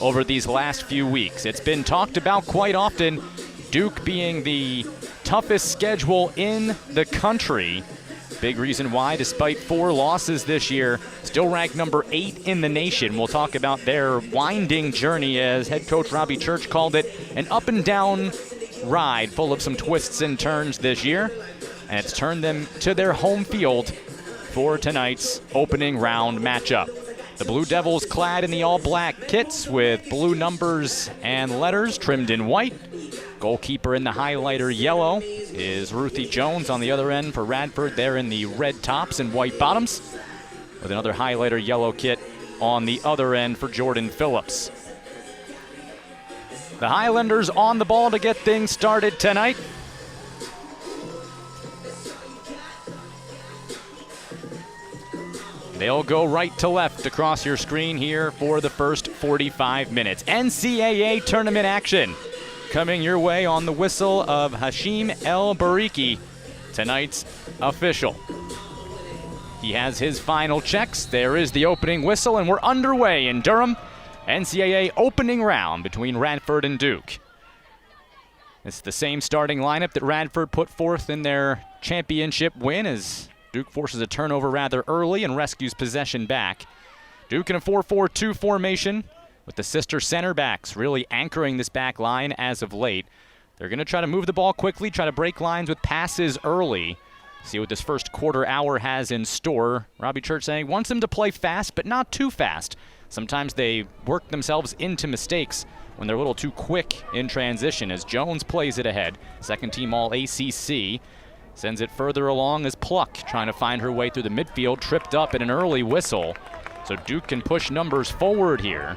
over these last few weeks. It's been talked about quite often, Duke being the toughest schedule in the country. Big reason why, despite 4 losses this year, still ranked number 8 in the nation. We'll talk about their winding journey, as head coach Robbie Church called it, an up and down ride full of some twists and turns this year. And it's turned them to their home field for tonight's opening round matchup. The Blue Devils clad in the all-black kits with blue numbers and letters trimmed in white. Goalkeeper in the highlighter yellow is Ruthie Jones. On the other end for Radford, they're in the red tops and white bottoms, with another highlighter yellow kit on the other end for Jordan Phillips. The Highlanders on the ball to get things started tonight. They'll go right to left across your screen here for the first 45 minutes. NCAA tournament action coming your way on the whistle of Hashim El Bariki, tonight's official. He has his final checks. There is the opening whistle, and we're underway in Durham. NCAA opening round between Radford and Duke. It's the same starting lineup that Radford put forth in their championship win, as Duke forces a turnover rather early and rescues possession back. Duke in a 4-4-2 formation, with the sister center backs really anchoring this back line as of late. They're going to try to move the ball quickly, try to break lines with passes early. See what this first quarter hour has in store. Robbie Church saying wants them to play fast, but not too fast. Sometimes they work themselves into mistakes when they're a little too quick in transition, as Jones plays it ahead. Second team All-ACC. Sends it further along as Pluck trying to find her way through the midfield, tripped up in an early whistle. So Duke can push numbers forward here.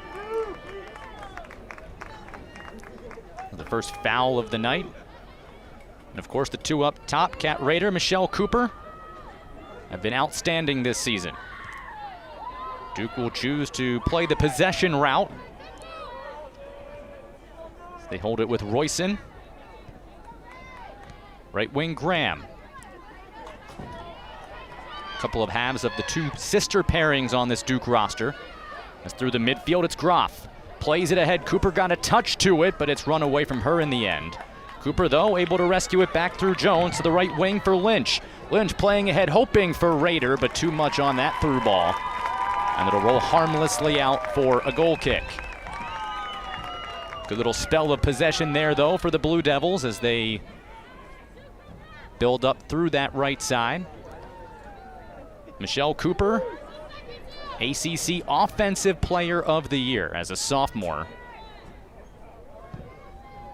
The first foul of the night. And of course the 2 up top, Cat Raider, Michelle Cooper, have been outstanding this season. Duke will choose to play the possession route. They hold it with Royson. Right wing Graham. A couple of halves of the 2 sister pairings on this Duke roster. As through the midfield, it's Groff. Plays it ahead. Cooper got a touch to it, but it's run away from her in the end. Cooper, though, able to rescue it back through Jones to the right wing for Lynch. Lynch playing ahead, hoping for Raider, but too much on that through ball. And it'll roll harmlessly out for a goal kick. Good little spell of possession there, though, for the Blue Devils as they build up through that right side. Michelle Cooper, ACC Offensive Player of the Year as a sophomore.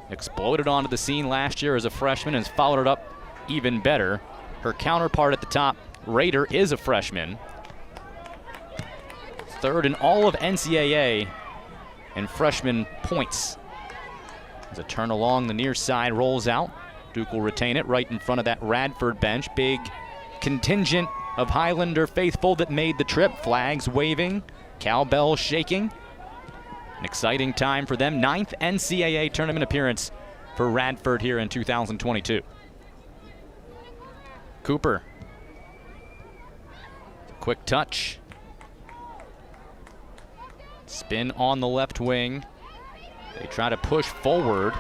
Exploded onto the scene last year as a freshman and has followed it up even better. Her counterpart at the top, Raider, is a freshman. Third in all of NCAA in freshman points. As a turn along the near side rolls out, Duke will retain it right in front of that Radford bench. Big contingent of Highlander faithful that made the trip. Flags waving, cowbells shaking. An exciting time for them. 9th NCAA tournament appearance for Radford here in 2022. Cooper. Quick touch. Spin on the left wing. They try to push forward.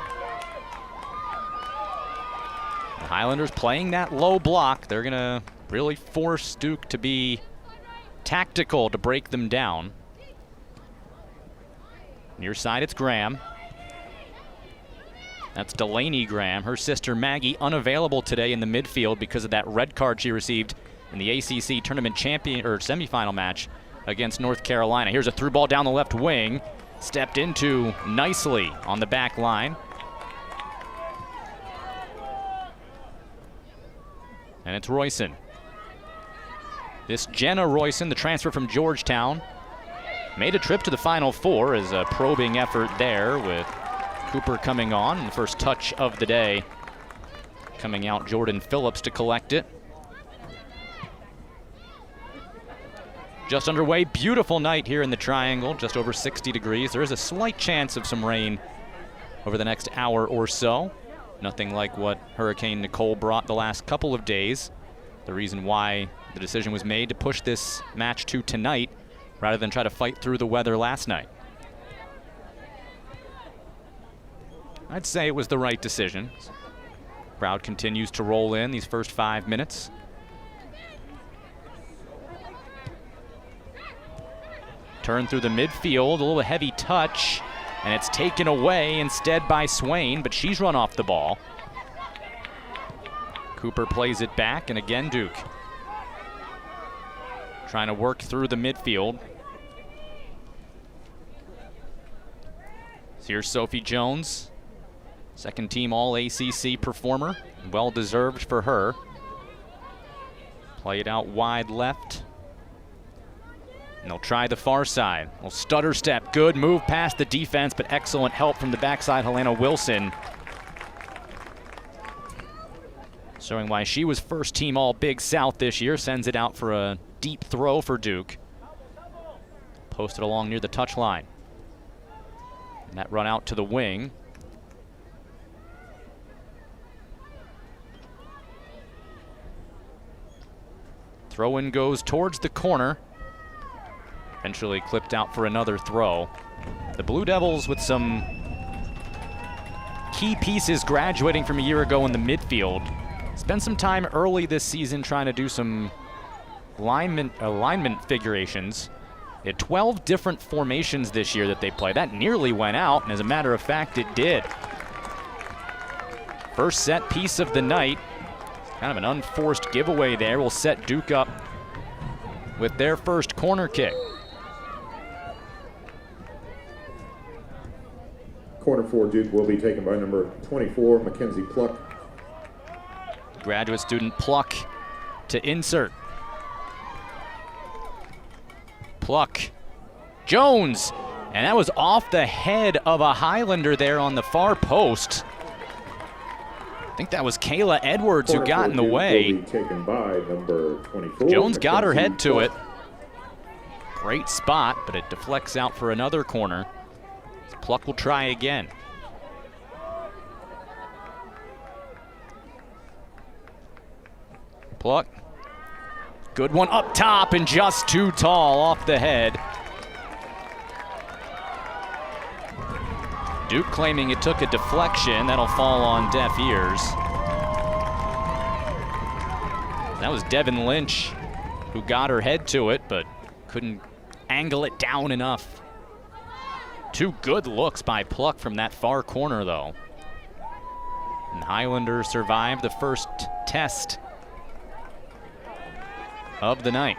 The Highlanders playing that low block. They're going to really force Duke to be tactical to break them down. Near side, it's Graham. That's Delaney Graham. Her sister Maggie unavailable today in the midfield because of that red card she received in the ACC tournament champion or semifinal match against North Carolina. Here's a through ball down the left wing. Stepped into nicely on the back line. And it's Royson. This Jenna Royson, the transfer from Georgetown, made a trip to the Final Four as a probing effort there with Cooper coming on. The first touch of the day coming out, Jordan Phillips to collect it. Just underway, beautiful night here in the Triangle, just over 60 degrees. There is a slight chance of some rain over the next hour or so. Nothing like what Hurricane Nicole brought the last couple of days. The reason why the decision was made to push this match to tonight rather than try to fight through the weather last night. I'd say it was the right decision. Crowd continues to roll in these first 5 minutes. Turn through the midfield, a little heavy touch, and it's taken away instead by Swain, but she's run off the ball. Cooper plays it back, and again Duke trying to work through the midfield. So here's Sophie Jones, second team All-ACC performer, well deserved for her. Play it out wide left. And they'll try the far side. Little stutter step, good move past the defense, but excellent help from the backside, Helena Wilson. Showing why she was first team All Big South this year, sends it out for a deep throw for Duke. Posted along near the touchline. And that run out to the wing. Throw-in goes towards the corner. Eventually clipped out for another throw. The Blue Devils with some key pieces graduating from a year ago in the midfield. Spent some time early this season trying to do some alignment figurations. They had 12 different formations this year that they played. That nearly went out, and as a matter of fact, it did. First set piece of the night. Kind of an unforced giveaway there. Will set Duke up with their first corner kick. Corner for Duke will be taken by number 24, Mackenzie Pluck. Graduate student Pluck to insert. Pluck. Jones. And that was off the head of a Highlander there on the far post. I think that was Kayla Edwards who got in the way. Will be taken by number 24, Jones got her head to Pluck. it. Great spot, but it deflects out for another corner. Pluck will try again. Pluck. Good one up top and just too tall off the head. Duke claiming it took a deflection. That'll fall on deaf ears. That was Devin Lynch who got her head to it, but couldn't angle it down enough. Two good looks by Pluck from that far corner, though. And Highlanders survived the first test of the night.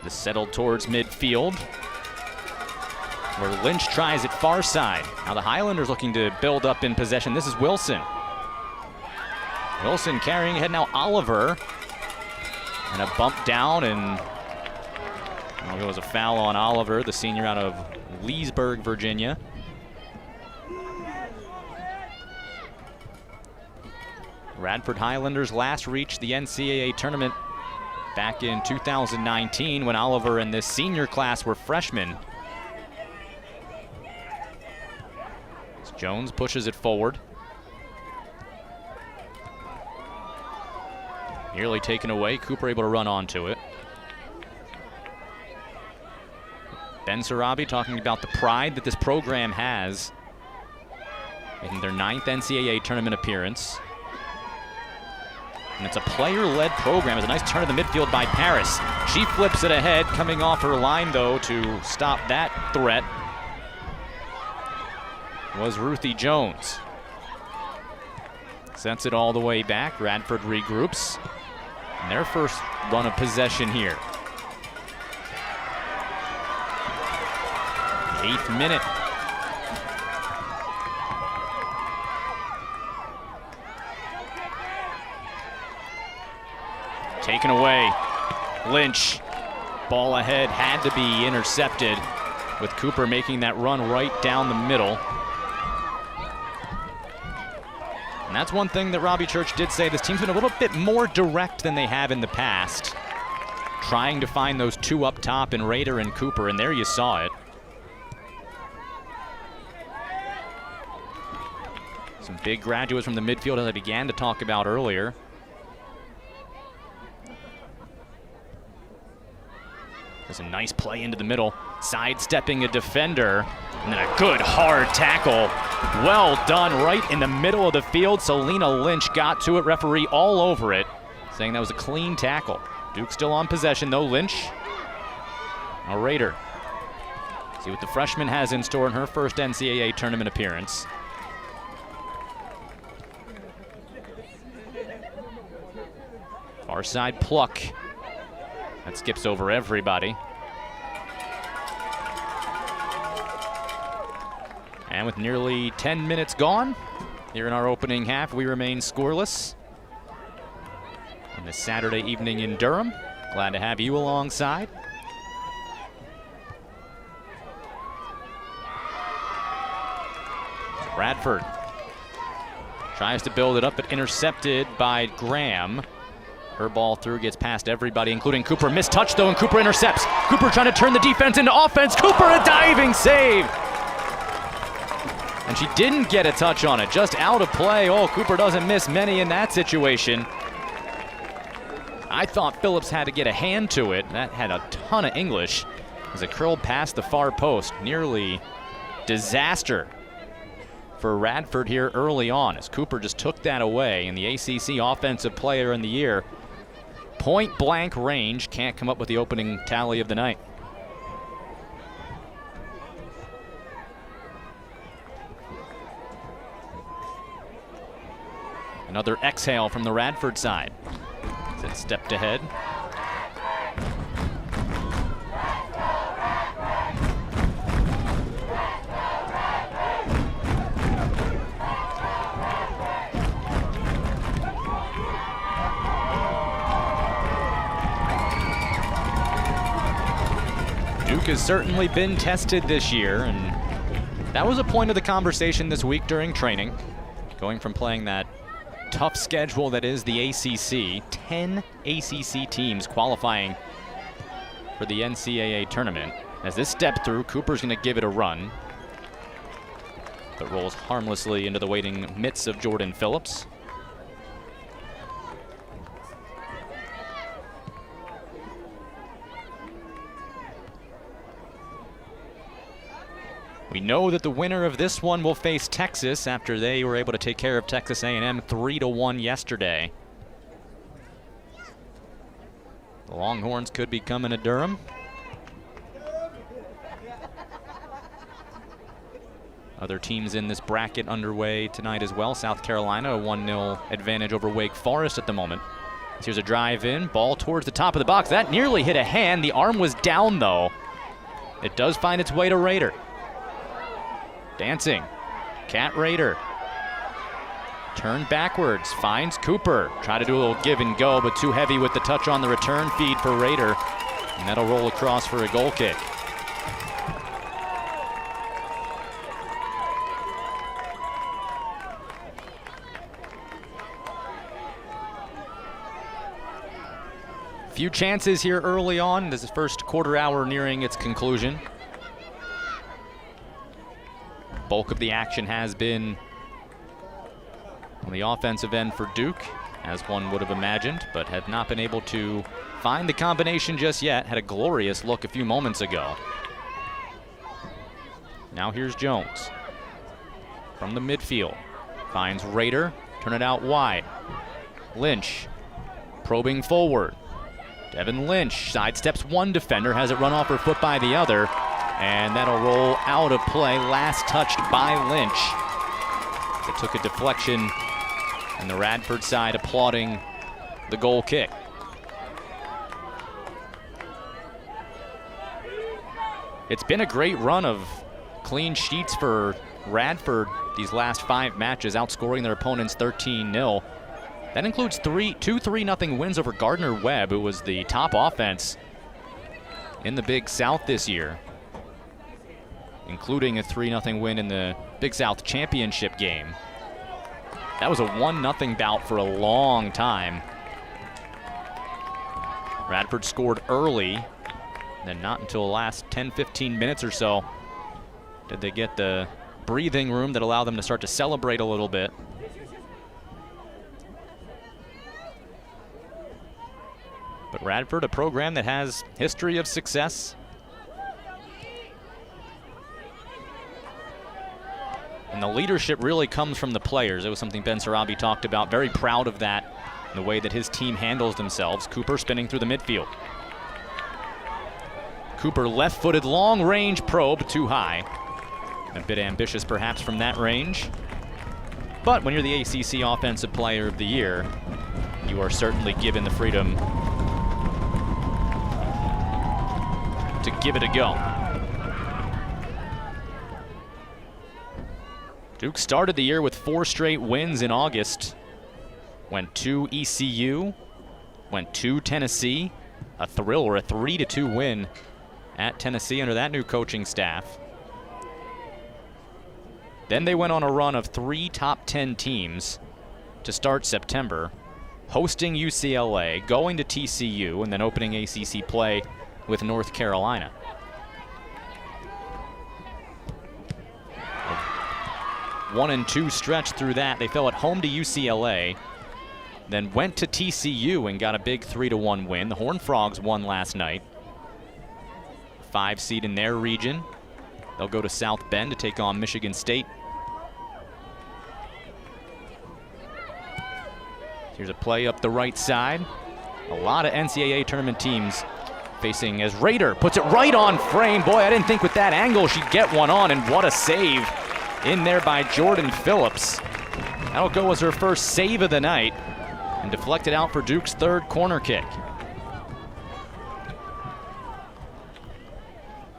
This settled towards midfield, where Lynch tries it far side. Now the Highlanders looking to build up in possession. This is Wilson. Wilson carrying ahead now. Oliver. And a bump down, and well, it was a foul on Oliver, the senior out of Leesburg, Virginia. Radford Highlanders last reached the NCAA tournament back in 2019 when Oliver and this senior class were freshmen. As Jones pushes it forward. Nearly taken away. Cooper able to run onto it. Ben Sarabi talking about the pride that this program has, making their 9th NCAA tournament appearance. And it's a player-led program. It's a nice turn of the midfield by Paris. She flips it ahead, coming off her line, though, to stop that threat was Ruthie Jones. Sets it all the way back. Radford regroups. And their first run of possession here. 8th minute. Taken away. Lynch. Ball ahead, had to be intercepted, with Cooper making that run right down the middle. And that's one thing that Robbie Church did say. This team's been a little bit more direct than they have in the past, trying to find those two up top in Rader and Cooper, and there you saw it. Some big graduates from the midfield, as I began to talk about earlier. There's a nice play into the middle, sidestepping a defender, and then a good hard tackle. Well done right in the middle of the field. Selena Lynch got to it, referee all over it, saying that was a clean tackle. Duke still on possession though. Lynch, a Raider. See what the freshman has in store in her first NCAA tournament appearance. Far side pluck. That skips over everybody. And with nearly 10 minutes gone here in our opening half, we remain scoreless. On this Saturday evening in Durham. Glad to have you alongside. Radford tries to build it up, but intercepted by Graham. Her ball through, gets past everybody, including Cooper. Missed touch, though, and Cooper intercepts. Cooper trying to turn the defense into offense. Cooper, a diving save! And she didn't get a touch on it, just out of play. Oh, Cooper doesn't miss many in that situation. I thought Phillips had to get a hand to it. That had a ton of English as it curled past the far post. Nearly disaster for Radford here early on, as Cooper just took that away, and the ACC Offensive Player in the Year. Point blank range, can't come up with the opening tally of the night. Another exhale from the Radford side. As it stepped ahead. Duke has certainly been tested this year, and that was a point of the conversation this week during training. Going from playing that tough schedule that is the ACC, 10 ACC teams qualifying for the NCAA tournament. As this step through, Cooper's going to give it a run, but rolls harmlessly into the waiting mitts of Jordan Phillips. We know that the winner of this one will face Texas after they were able to take care of Texas A&M 3-1 yesterday. The Longhorns could be coming to Durham. Other teams in this bracket underway tonight as well. South Carolina, a 1-0 advantage over Wake Forest at the moment. So here's a drive in, ball towards the top of the box. That nearly hit a hand. The arm was down though. It does find its way to Raider. Dancing, Cat Raider. Turned backwards, finds Cooper. Try to do a little give and go, but too heavy with the touch on the return feed for Raider. And that'll roll across for a goal kick. Few chances here early on. This is first quarter hour nearing its conclusion. Bulk of the action has been on the offensive end for Duke, as one would have imagined, but have not been able to find the combination just yet. Had a glorious look a few moments ago. Now here's Jones from the midfield. Finds Raider, turn it out wide. Lynch probing forward. Devin Lynch sidesteps one defender, has it run off her foot by the other. And that'll roll out of play, last touched by Lynch. It took a deflection, and the Radford side applauding the goal kick. It's been a great run of clean sheets for Radford these last 5 matches, outscoring their opponents 13-0. That includes two 3-0 wins over Gardner-Webb, who was the top offense in the Big South this year, including a 3-0 win in the Big South Championship game. That was a 1-0 bout for a long time. Radford scored early, then not until the last 10-15 minutes or so did they get the breathing room that allowed them to start to celebrate a little bit. But Radford, a program that has history of success. And the leadership really comes from the players. It was something Ben Sarabi talked about. Very proud of that, the way that his team handles themselves. Cooper spinning through the midfield. Cooper left-footed long-range probe, too high. A bit ambitious perhaps from that range. But when you're the ACC Offensive Player of the Year, you are certainly given the freedom to give it a go. Duke started the year with 4 straight wins in August. Went to ECU, went to Tennessee, a thriller, a 3-2 win at Tennessee under that new coaching staff. Then they went on a run of 3 top 10 teams to start September, hosting UCLA, going to TCU, and then opening ACC play with North Carolina. A 1-2 stretch through that. They fell at home to UCLA, then went to TCU and got a big 3-1 win. The Horned Frogs won last night. 5 seed in their region. They'll go to South Bend to take on Michigan State. Here's a play up the right side. A lot of NCAA tournament teams facing as Rader puts it right on frame. Boy, I didn't think with that angle she'd get one on, and what a save in there by Jordan Phillips. That'll go as her first save of the night and deflected out for Duke's 3rd corner kick.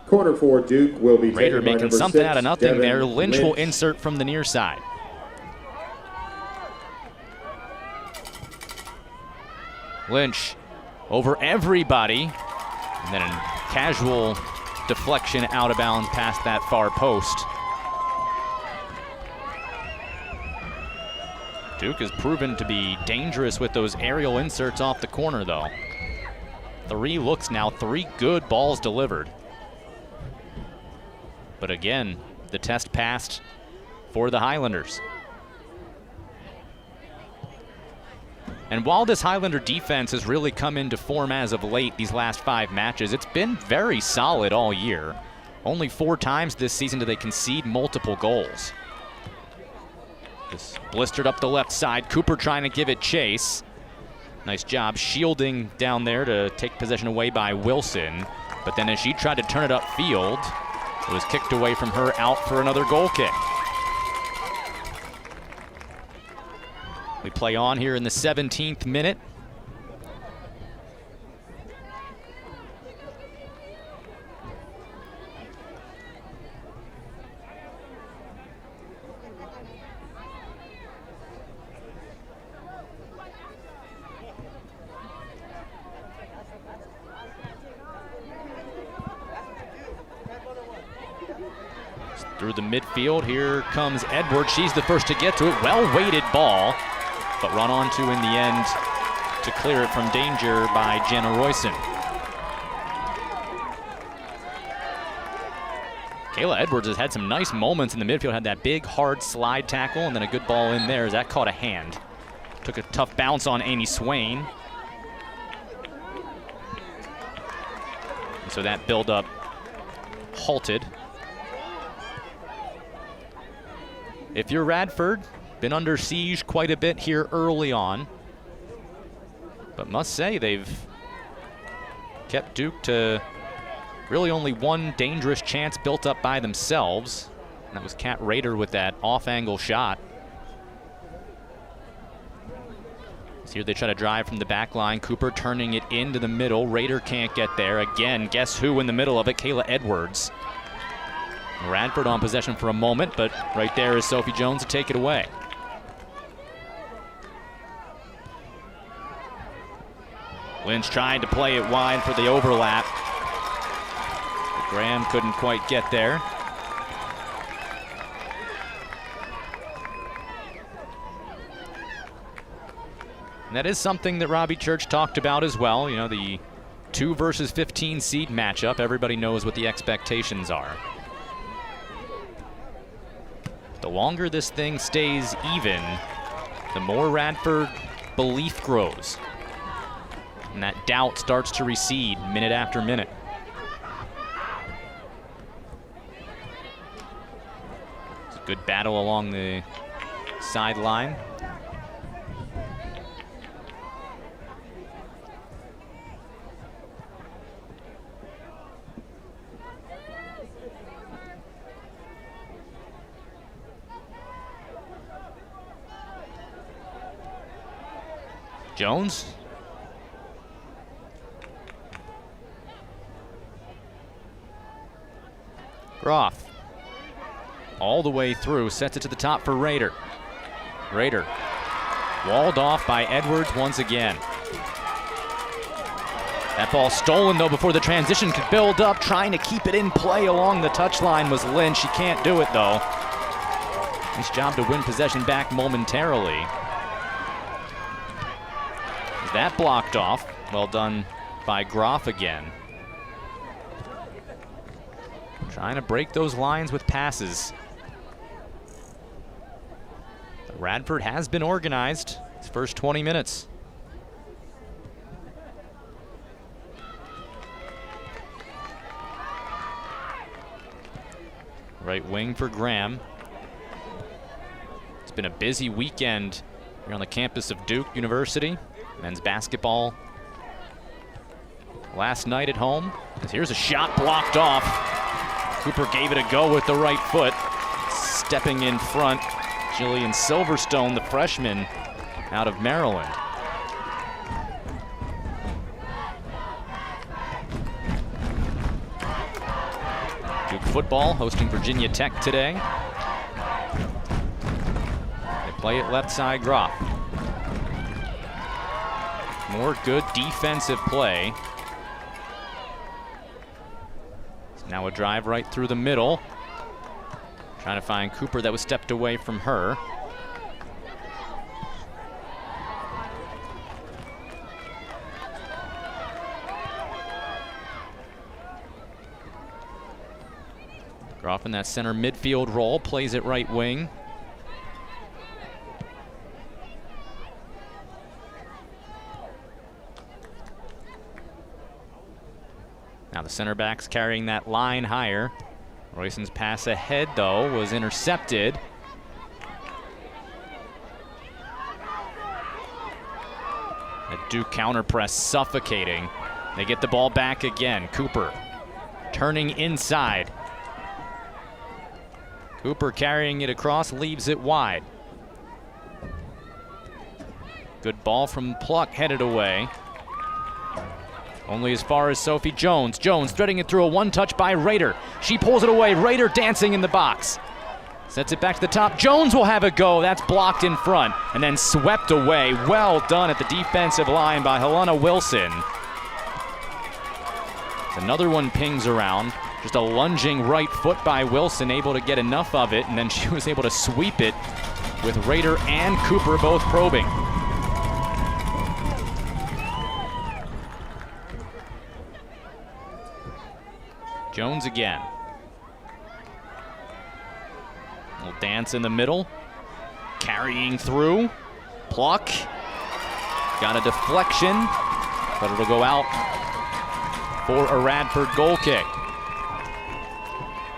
Corner for Duke will be Rader taken by making number something 6, out of nothing Devin there. Lynch will Lynch. insert from the near side. Lynch over everybody, and then a casual deflection out of bounds past that far post. Duke has proven to be dangerous with those aerial inserts off the corner, though. 3 looks now, 3 good balls delivered. But again, the test passed for the Highlanders. And while this Highlander defense has really come into form as of late, these last 5 matches, it's been very solid all year. Only 4 times this season do they concede multiple goals. This blistered up the left side. Cooper trying to give it chase. Nice job shielding down there to take possession away by Wilson. But then as she tried to turn it upfield, it was kicked away from her, out for another goal kick. We play on here in the 17th minute. Through the midfield, here comes Edwards. She's the first to get to it. Well-weighted ball, but run onto in the end to clear it from danger by Jenna Royson. Kayla Edwards has had some nice moments in the midfield, had that big hard slide tackle and then a good ball in there as that caught a hand. Took a tough bounce on Amy Swain. And so that build-up halted. If you're Radford, been under siege quite a bit here early on, but must say they've kept Duke to really only 1 dangerous chance built up by themselves. And that was Kat Rader with that off-angle shot. So here they try to drive from the back line. Cooper turning it into the middle. Rader can't get there. Again, guess who in the middle of it? Kayla Edwards. Radford on possession for a moment, but right there is Sophie Jones to take it away. Lynch trying to play it wide for the overlap. But Graham couldn't quite get there. And that is something that Robbie Church talked about as well. You know, the 2 versus 15 seed matchup. Everybody knows what the expectations are. The longer this thing stays even, the more Radford belief grows. And that doubt starts to recede minute after minute. It's a good battle along the sideline. Jones. Groff. All the way through, sets it to the top for Rader. Rader walled off by Edwards once again. That ball stolen though before the transition could build up, trying to keep it in play along the touchline was Lynch. He can't do it though. Nice job to win possession back momentarily. That blocked off. Well done by Groff again. Trying to break those lines with passes. Radford has been organized its first 20 minutes. Right wing for Graham. It's been a busy weekend here on the campus of Duke University. Men's basketball last night at home. Here's a shot blocked off. Cooper gave it a go with the right foot. Stepping in front, Jillian Silverstone, the freshman out of Maryland. Duke football hosting Virginia Tech today. They play it left side. Groff. More good defensive play. Now a drive right through the middle. Trying to find Cooper that was stepped away from her. Groff in that center midfield role, plays it right wing. Now the center back's carrying that line higher. Royson's pass ahead, though, was intercepted. A Duke counter press suffocating. They get the ball back again. Cooper turning inside. Cooper carrying it across, leaves it wide. Good ball from Pluck, headed away. Only as far as Sophie Jones. Jones threading it through a one-touch by Rader. She pulls it away. Rader dancing in the box. Sets it back to the top. Jones will have a go. That's blocked in front and then swept away. Well done at the defensive line by Helena Wilson. Another one pings around. Just a lunging right foot by Wilson, able to get enough of it, and then she was able to sweep it with Rader and Cooper both probing. Jones again. Little dance in the middle. Carrying through. Pluck. Got a deflection, but it'll go out for a Radford goal kick.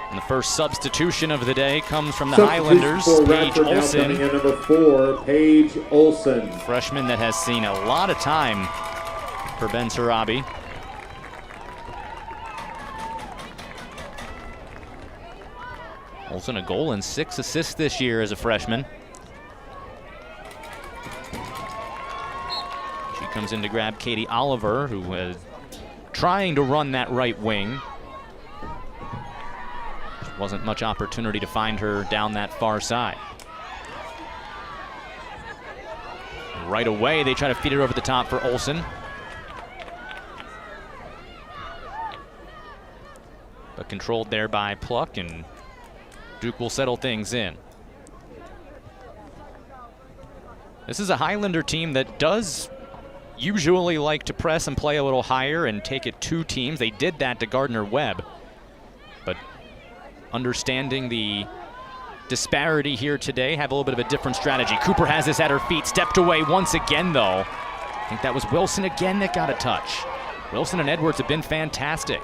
And the first substitution of the day comes from the Highlanders, Paige Olson. Coming in number 4, Paige Olson. Freshman that has seen a lot of time for Ben Sarabi. Olson a goal and 6 assists this year as a freshman. She comes in to grab Katie Oliver, who was trying to run that right wing. Wasn't much opportunity to find her down that far side. Right away, they try to feed it over the top for Olson. But controlled there by Pluck, and Duke will settle things in. This is a Highlander team that does usually like to press and play a little higher and take it to teams. They did that to Gardner-Webb. But understanding the disparity here today, have a little bit of a different strategy. Cooper has this at her feet, stepped away once again though. I think that was Wilson again that got a touch. Wilson and Edwards have been fantastic.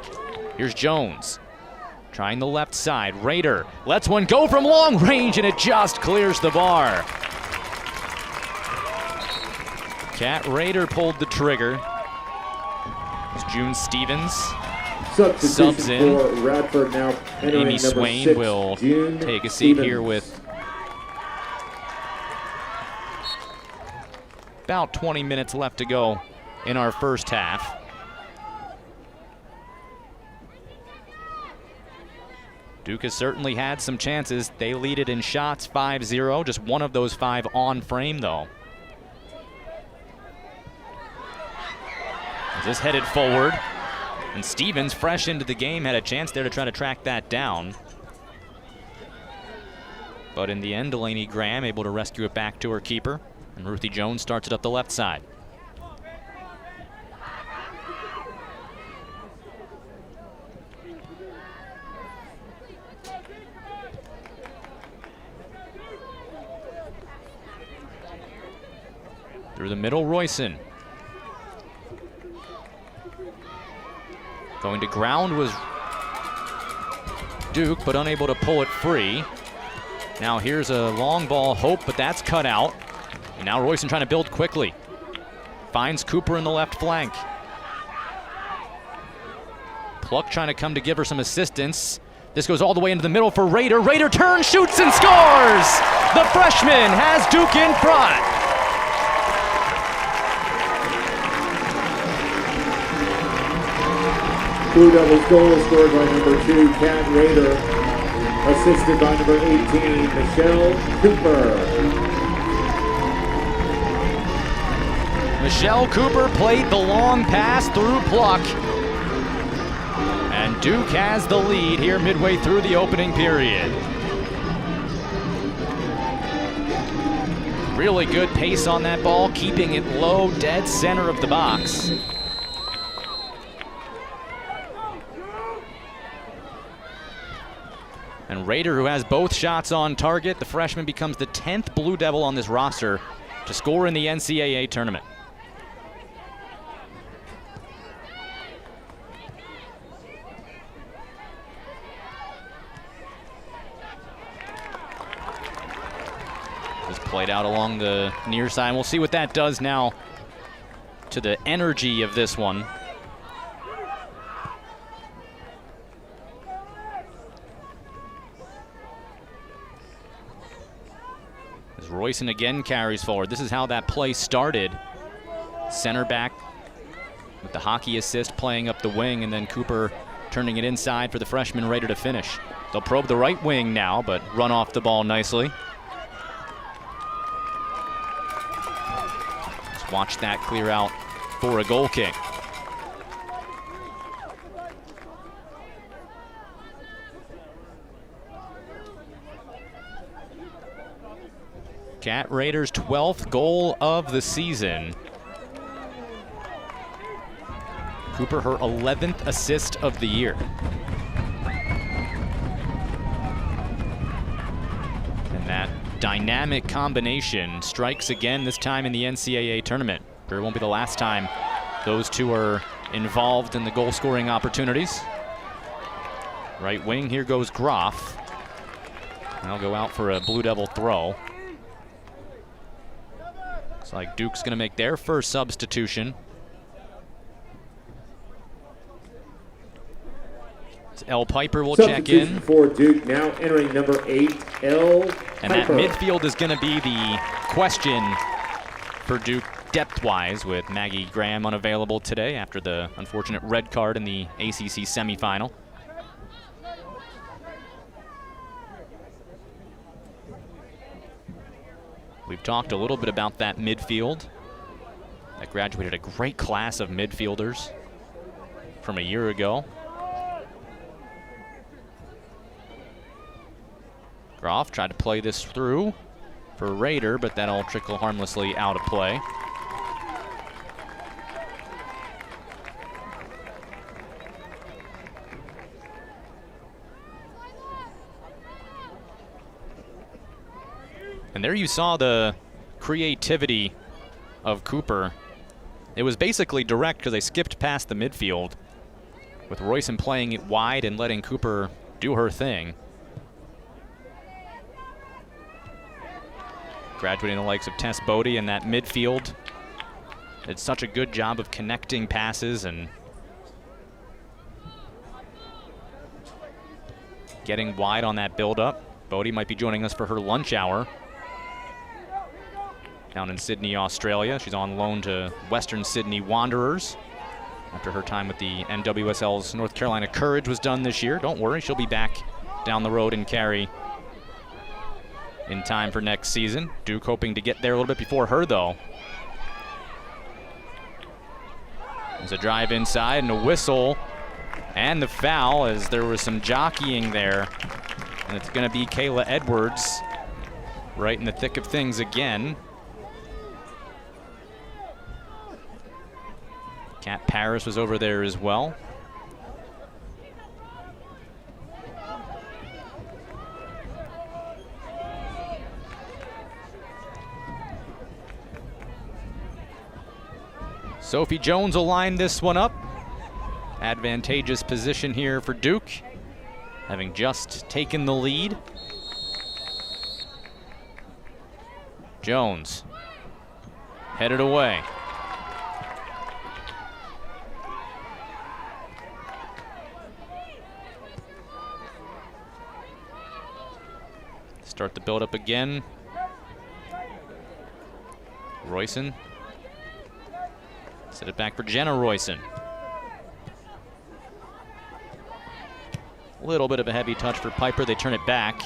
Here's Jones. Trying the left side. Rader lets one go from long range, and it just clears the bar. Cat Rader pulled the trigger. It's June Stevens. Subs in. For Radford now entering Amy number Swain 6, will June take a seat Stevens. here with about 20 minutes left to go in our first half. Duke has certainly had some chances. They lead it in shots 5-0, just one of those 5 on frame though. Just headed forward, and Stevens, fresh into the game, had a chance there to try to track that down. But in the end, Delaney Graham able to rescue it back to her keeper, and Ruthie Jones starts it up the left side. Through the middle, Royson. Going to ground was Duke, but unable to pull it free. Now here's a long ball, Hope, but that's cut out. And now Royson trying to build quickly. Finds Cooper in the left flank. Pluck trying to come to give her some assistance. This goes all the way into the middle for Rader. Rader turns, shoots, and scores! The freshman has Duke in front. Blue Devils goal scored by number 2, Cat Rader, assisted by number 18, Michelle Cooper. Michelle Cooper played the long pass through Pluck. And Duke has the lead here midway through the opening period. Really good pace on that ball, keeping it low, dead center of the box. And Rader, who has both shots on target, the freshman becomes the 10th Blue Devil on this roster to score in the NCAA tournament. Just played out along the near side. We'll see what that does now to the energy of this one. Royson again carries forward. This is how that play started. Center back with the hockey assist playing up the wing, and then Cooper turning it inside for the freshman Rader to finish. They'll probe the right wing now, but run off the ball nicely. Just watch that clear out for a goal kick. Cat Rader's 12th goal of the season. Cooper, her 11th assist of the year. And that dynamic combination strikes again, this time in the NCAA tournament. It won't be the last time those two are involved in the goal-scoring opportunities. Right wing, here goes Groff. They'll go out for a Blue Devil throw. Looks like Duke's going to make their first substitution. L. Piper will check in. For Duke, now entering number 8, L. And that midfield is going to be the question for Duke depth-wise, with Maggie Graham unavailable today after the unfortunate red card in the ACC semifinal. We've talked a little bit about that midfield. That graduated a great class of midfielders from a year ago. Groff tried to play this through for Rader, but that'll trickle harmlessly out of play. And there you saw the creativity of Cooper. It was basically direct because they skipped past the midfield, with Royson playing it wide and letting Cooper do her thing. Graduating the likes of Tess Bodie in that midfield. Did such a good job of connecting passes and getting wide on that build-up. Bodie might be joining us for her lunch hour down in Sydney, Australia. She's on loan to Western Sydney Wanderers after her time with the NWSL's North Carolina Courage was done this year. Don't worry, she'll be back down the road in Cary in time for next season. Duke hoping to get there a little bit before her, though. There's a drive inside and a whistle and the foul, as there was some jockeying there. And it's going to be Kayla Edwards right in the thick of things again. Kat Paris was over there as well. Sophie Jones will line this one up. Advantageous position here for Duke, having just taken the lead. Jones headed away. Start the build-up again. Royson. Set it back for Jenna Royson. A little bit of a heavy touch for Piper. They turn it back.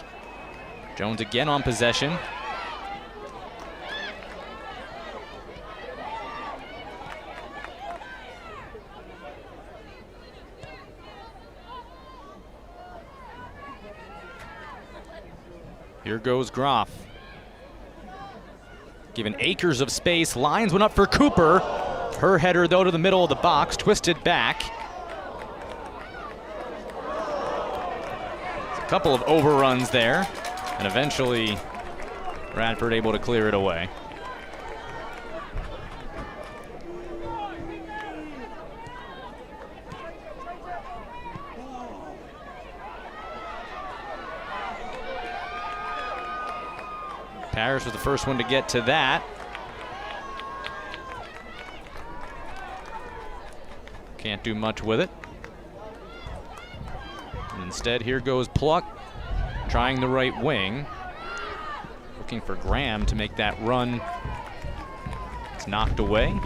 Jones again on possession. Here goes Groff. Given acres of space, lines one up for Cooper. Her header, though, to the middle of the box, twisted back. A couple of overruns there, and eventually Radford able to clear it away. Paris was the first one to get to that. Can't do much with it. And instead, here goes Pluck, trying the right wing. Looking for Graham to make that run. It's knocked away.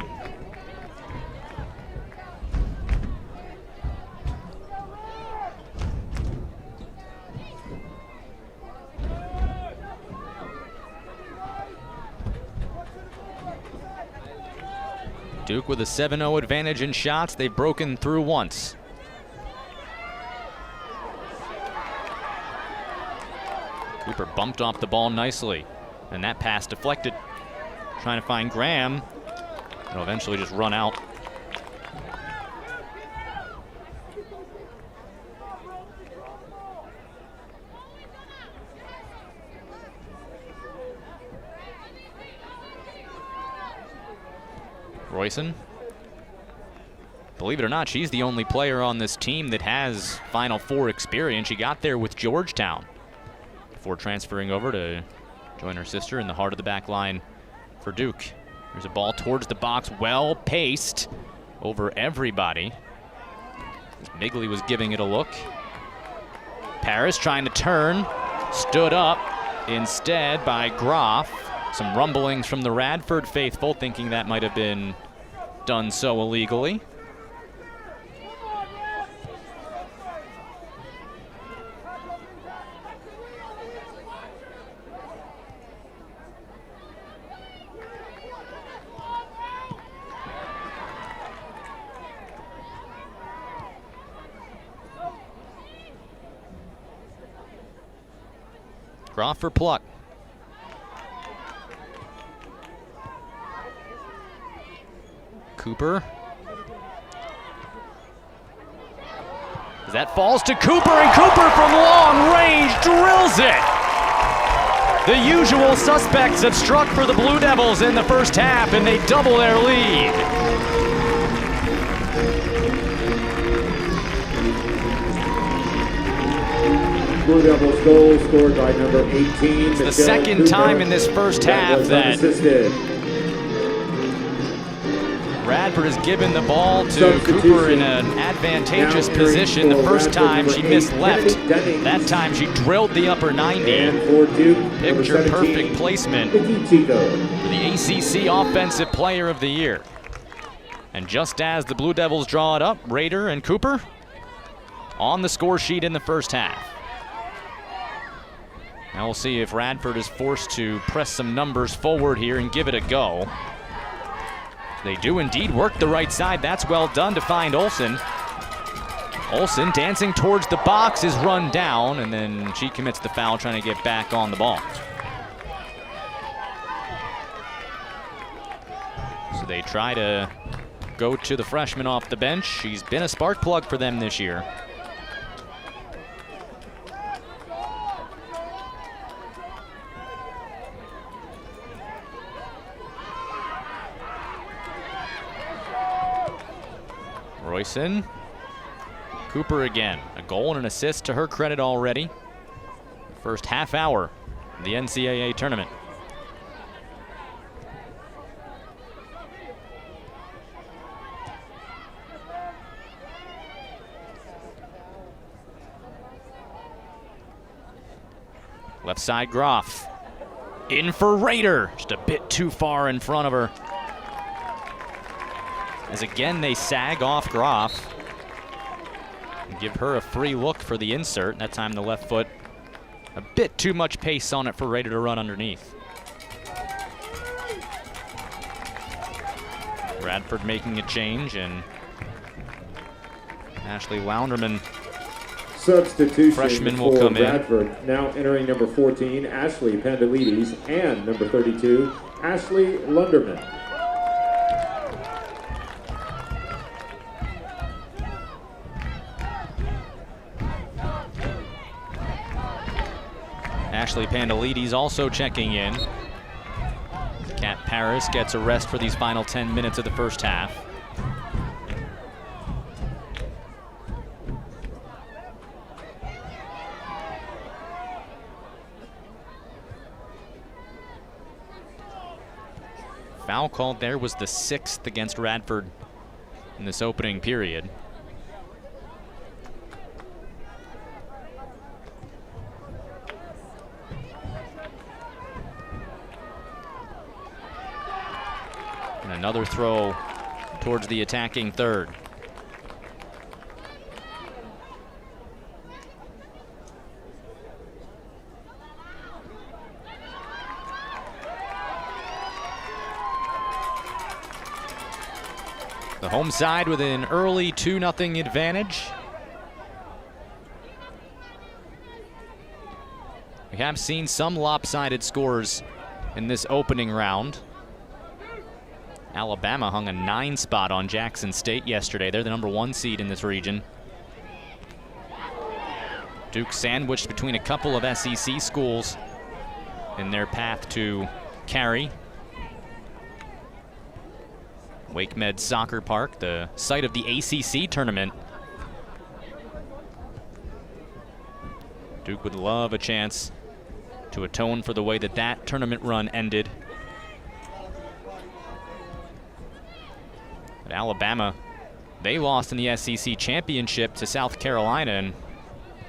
Duke with a 7-0 advantage in shots. They've broken through once. Cooper bumped off the ball nicely, and that pass deflected. Trying to find Graham. It'll eventually just run out. Royson. Believe it or not, she's the only player on this team that has Final Four experience. She got there with Georgetown before transferring over to join her sister in the heart of the back line for Duke. There's a ball towards the box, well paced over everybody. Migley was giving it a look. Paris trying to turn, stood up instead by Groff. Some rumblings from the Radford faithful thinking that might have been done so illegally. Groff for Pluck. Cooper. That falls to Cooper, and Cooper from long range drills it. The usual suspects have struck for the Blue Devils in the first half, and they double their lead. Blue Devils goal scored by number 18. It's the second time in this first half that Radford has given the ball to Cooper in an advantageous position. The first time she missed left. That time she drilled the upper 90. Picture perfect placement for the ACC Offensive Player of the Year. And just as the Blue Devils draw it up, Rader and Cooper on the score sheet in the first half. Now we'll see if Radford is forced to press some numbers forward here and give it a go. They do indeed work the right side. That's well done to find Olsen. Olsen dancing towards the box is run down, and then she commits the foul trying to get back on the ball. So they try to go to the freshman off the bench. She's been a spark plug for them this year. Royson. Cooper again. A goal and an assist to her credit already. First half hour of the NCAA tournament. Left side Groff. In for Rader. Just a bit too far in front of her. As again they sag off Groff and give her a free look for the insert. That time the left foot, a bit too much pace on it for Rader to run underneath. Radford making a change, and Ashley Lounderman, substitution freshman, will for come Radford. in. Now entering number 14, Ashley Pandelides, and number 32, Ashley Lunderman. Ashley Pandelides also checking in. Kat Paris gets a rest for these final 10 minutes of the first half. Foul called there was the 6th against Radford in this opening period. And another throw towards the attacking third. The home side with an early 2-0 advantage. We have seen some lopsided scores in this opening round. Alabama hung a 9 spot on Jackson State yesterday. They're the number 1 seed in this region. Duke sandwiched between a couple of SEC schools in their path to carry. Wake Med Soccer Park, the site of the ACC tournament. Duke would love a chance to atone for the way that that tournament run ended. But Alabama, they lost in the SEC championship to South Carolina, and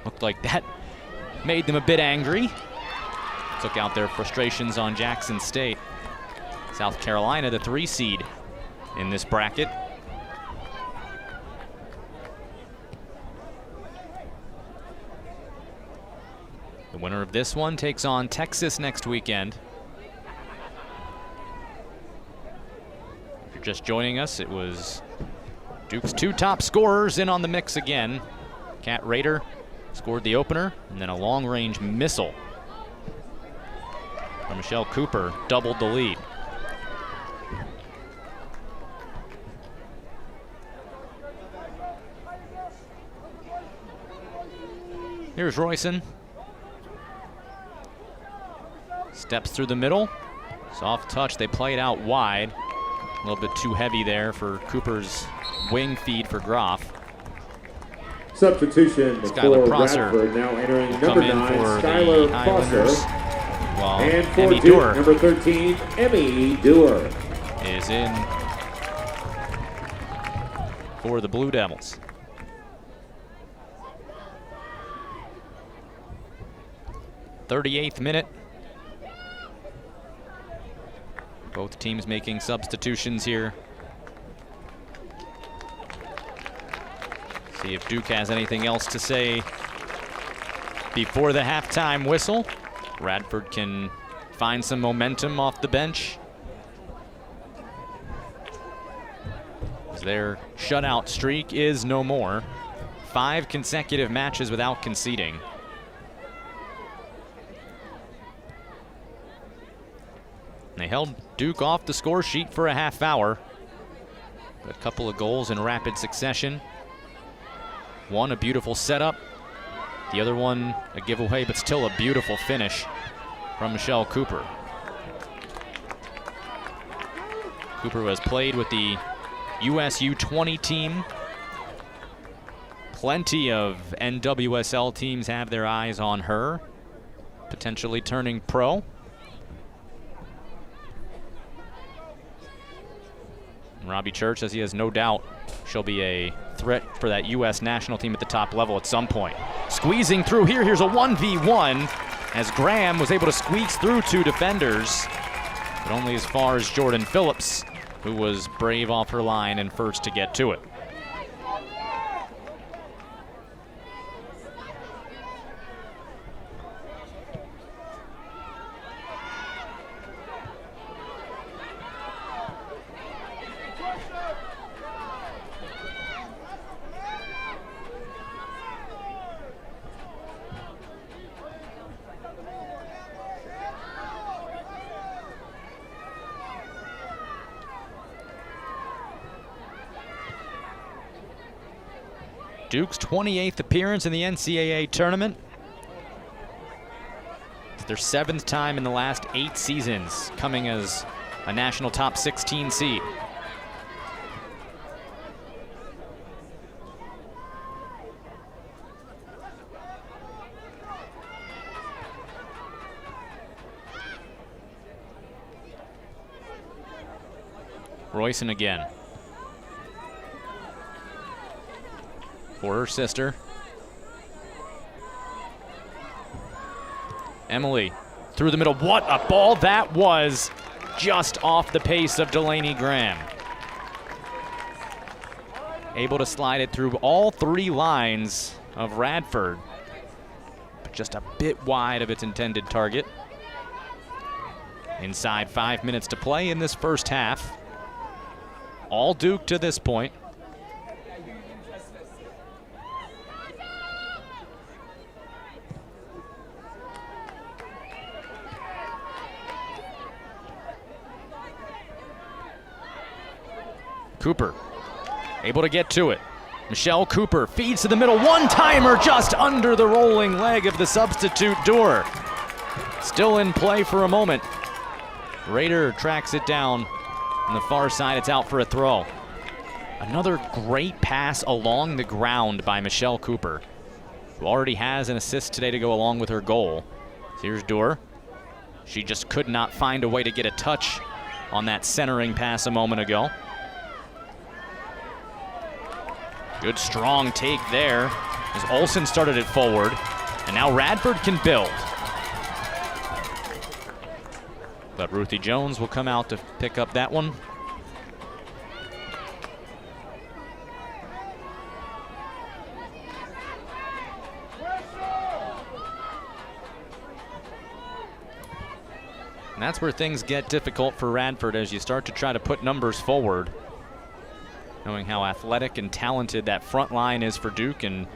looked like that made them a bit angry. Took out their frustrations on Jackson State. South Carolina, the 3 seed in this bracket. The winner of this one takes on Texas next weekend. If you're just joining us, it was Duke's 2 top scorers in on the mix again. Kat Rader scored the opener, and then a long-range missile from Michelle Cooper doubled the lead. Here's Royson. Steps through the middle. Soft touch. They play it out wide. A little bit too heavy there for Cooper's wing feed for Groff. Substitution Skylar for Prosser Radford, now entering will number come in 9, for Skylar the Highlanders, Prosser. while And for Emmy Duke, Dewar number 13, Emmy Dewar. is in for the Blue Devils. .38th minute. Both teams making substitutions here. See if Duke has anything else to say before the halftime whistle. Radford can find some momentum off the bench. Their shutout streak is no more. 5 consecutive matches without conceding. They held Duke off the score sheet for a half hour. A couple of goals in rapid succession. One, a beautiful setup. The other one, a giveaway, but still a beautiful finish from Michelle Cooper. Cooper has played with the USU 20 team. Plenty of NWSL teams have their eyes on her, potentially turning pro. Robbie Church says he has no doubt she'll be a threat for that U.S. national team at the top level at some point. Squeezing through here, here's a 1v1 as Graham was able to squeeze through 2 defenders, but only as far as Jordan Phillips, who was brave off her line and first to get to it. Duke's 28th appearance in the NCAA tournament. It's their 7th time in the last 8 seasons, coming as a national top 16 seed. Royson again. For her sister. Emily through the middle. What a ball that was, just off the pace of Delaney Graham. Able to slide it through all 3 lines of Radford, but just a bit wide of its intended target. Inside 5 minutes to play in this first half. All Duke to this point. Cooper able to get to it. Michelle Cooper feeds to the middle. One-timer just under the rolling leg of the substitute Dewar. Still in play for a moment. Rader tracks it down. On the far side, it's out for a throw. Another great pass along the ground by Michelle Cooper, who already has an assist today to go along with her goal. So here's Dewar. She just could not find a way to get a touch on that centering pass a moment ago. Good strong take there as Olsen started it forward, and now Radford can build. But Ruthie Jones will come out to pick up that one. And that's where things get difficult for Radford as you start to try to put numbers forward. Knowing how athletic and talented that front line is for Duke and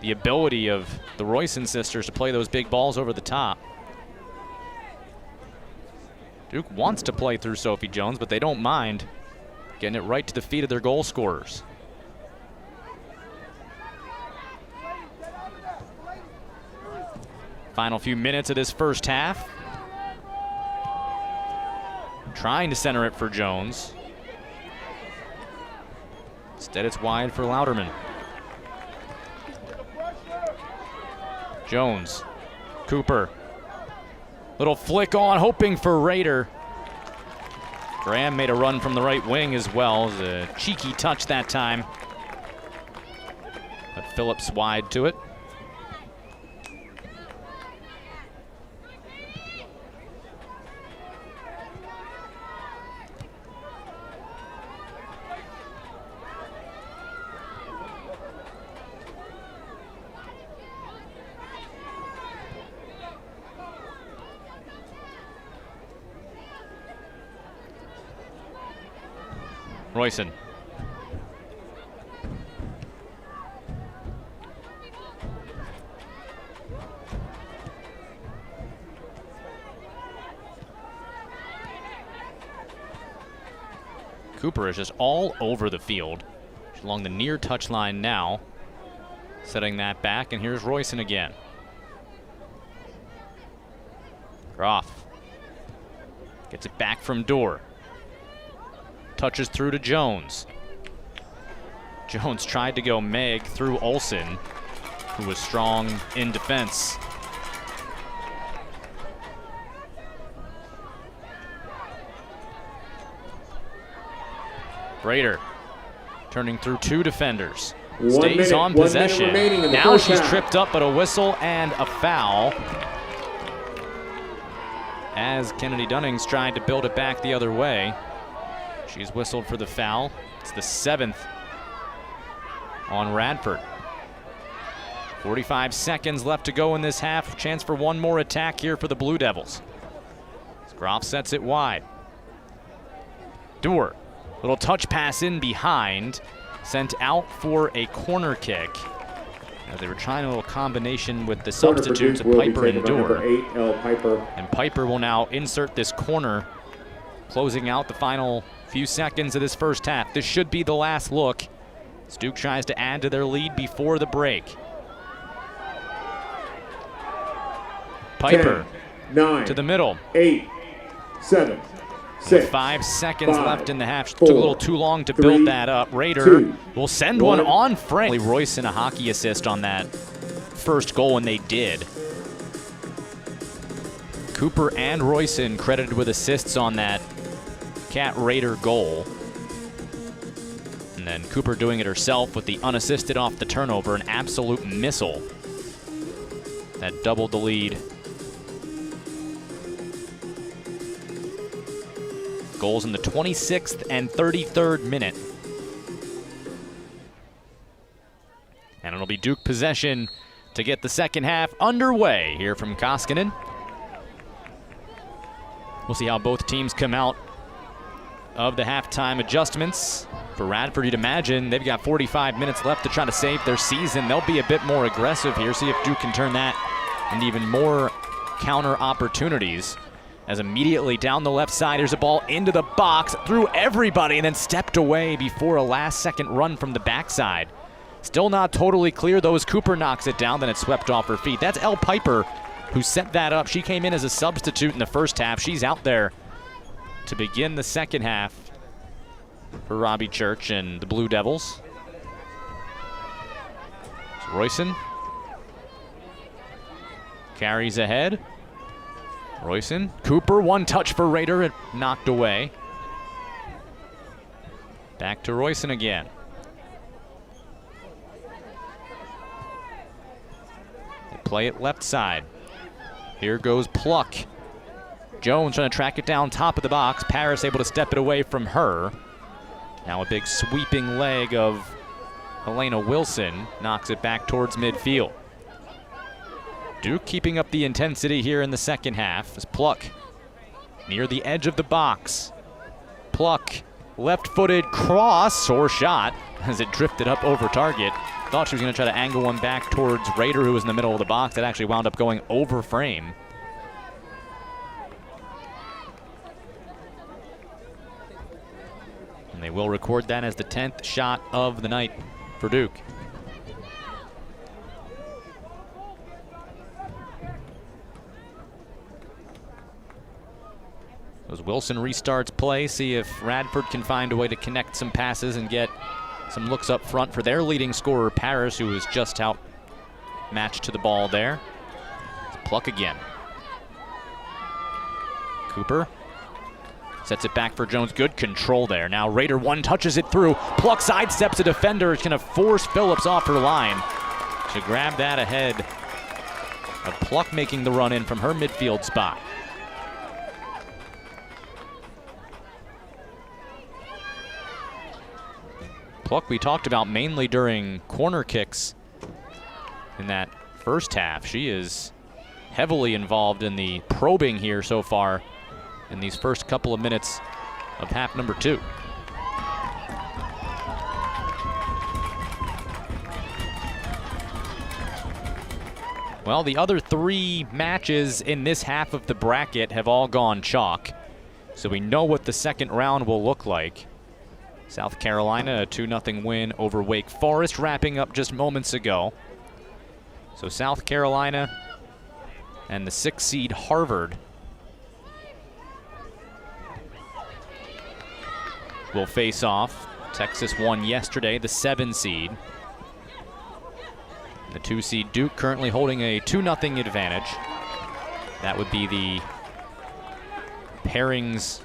the ability of the Royson sisters to play those big balls over the top. Duke wants to play through Sophie Jones, but they don't mind getting it right to the feet of their goal scorers. Final few minutes of this first half. Trying to center it for Jones. Instead, it's wide for Louderman. Jones, Cooper. Little flick on, hoping for Rader. Graham made a run from the right wing as well. It was a cheeky touch that time. But Phillips wide to it. Royson. Cooper is just all over the field. She's along the near touchline now. Setting that back, and here's Royson again. Groff gets it back from Dorr. Touches through to Jones. Jones tried to go Meg through Olsen, who was strong in defense. Rader turning through two defenders. Stays on possession. Now she's tripped up, but a whistle and a foul. As Kennedy Dunning's tried to build it back the other way. She's whistled for the foul. It's the 7th on Radford. 45 seconds left to go in this half. Chance for one more attack here for the Blue Devils. Groff sets it wide. Dorr, little touch pass in behind. Sent out for a corner kick. As they were trying a little combination with the substitutes of Piper and Dorr. And Piper will now insert this corner, closing out the final few seconds of this first half. This should be the last look. Duke tries to add to their lead before the break. Piper 10, 9, to the middle. 8, 7, 6. 5 seconds left in the half. 4, took a little too long to build that up. Rader 2, will send one on Frank. Royson a hockey assist on that first goal, and they did. Cooper and Royson credited with assists on that Cat Rader goal. And then Cooper doing it herself with the unassisted off the turnover, an absolute missile that doubled the lead. Goals in the 26th and 33rd minute. And it'll be Duke possession to get the second half underway here from Koskinen. We'll see how both teams come out of the halftime adjustments. For Radford, you'd imagine they've got 45 minutes left to try to save their season. They'll be a bit more aggressive here, see if Duke can turn that into even more counter opportunities. As immediately down the left side, here's a ball into the box, through everybody, and then stepped away before a last-second run from the backside. Still not totally clear, though, as Cooper knocks it down, then it's swept off her feet. That's Elle Piper who set that up. She came in as a substitute in the first half. She's out there to begin the second half for Robbie Church and the Blue Devils. So Royson carries ahead. Royson, Cooper, one touch for Rader, it knocked away. Back to Royson again. They play it left side. Here goes Pluck. Jones trying to track it down top of the box. Paris able to step it away from her. Now a big sweeping leg of Helena Wilson knocks it back towards midfield. Duke keeping up the intensity here in the second half as Pluck near the edge of the box. Pluck, left-footed cross or shot as it drifted up over target. Thought she was going to try to angle one back towards Rader, who was in the middle of the box. That actually wound up going over frame. And they will record that as the 10th shot of the night for Duke. As Wilson restarts play, see if Radford can find a way to connect some passes and get some looks up front for their leading scorer, Paris, who is just outmatched to the ball there. Pluck again. Cooper sets it back for Jones. Good control there. Now Raider one touches it through. Pluck sidesteps a defender. It's going to force Phillips off her line to grab that ahead of Pluck making the run in from her midfield spot. Pluck we talked about mainly during corner kicks in that first half. She is heavily involved in the probing here so far in these first couple of minutes of half number 2. Well, the other 3 matches in this half of the bracket have all gone chalk, so we know what the second round will look like. South Carolina, a 2-0 win over Wake Forest, wrapping up just moments ago. So South Carolina and the 6th seed Harvard will face off. Texas won yesterday, the 7 seed. The 2 seed Duke currently holding a 2-0 advantage. That would be the pairings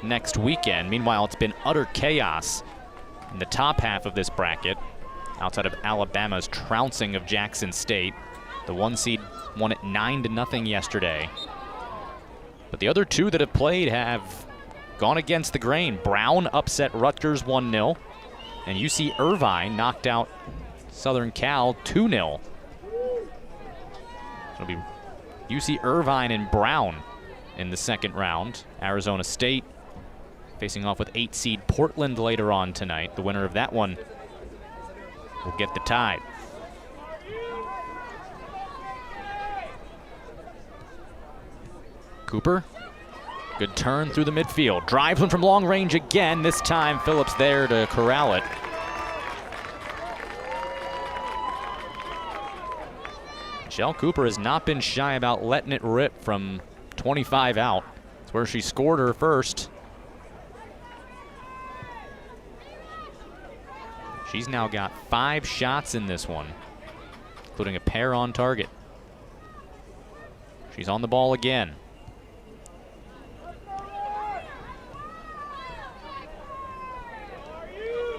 next weekend. Meanwhile, it's been utter chaos in the top half of this bracket, outside of Alabama's trouncing of Jackson State. The 1 seed won it 9-0 yesterday. But the other 2 that have played have gone against the grain. Brown upset Rutgers 1-0, and UC Irvine knocked out Southern Cal 2-0. It'll be UC Irvine and Brown in the second round. Arizona State facing off with 8 seed Portland later on tonight. The winner of that one will get the Tide. Cooper, good turn through the midfield. Drives one from long range again. This time Phillips there to corral it. Michelle Cooper has not been shy about letting it rip from 25 out. That's where she scored her first. She's now got 5 shots in this one, including a pair on target. She's on the ball again.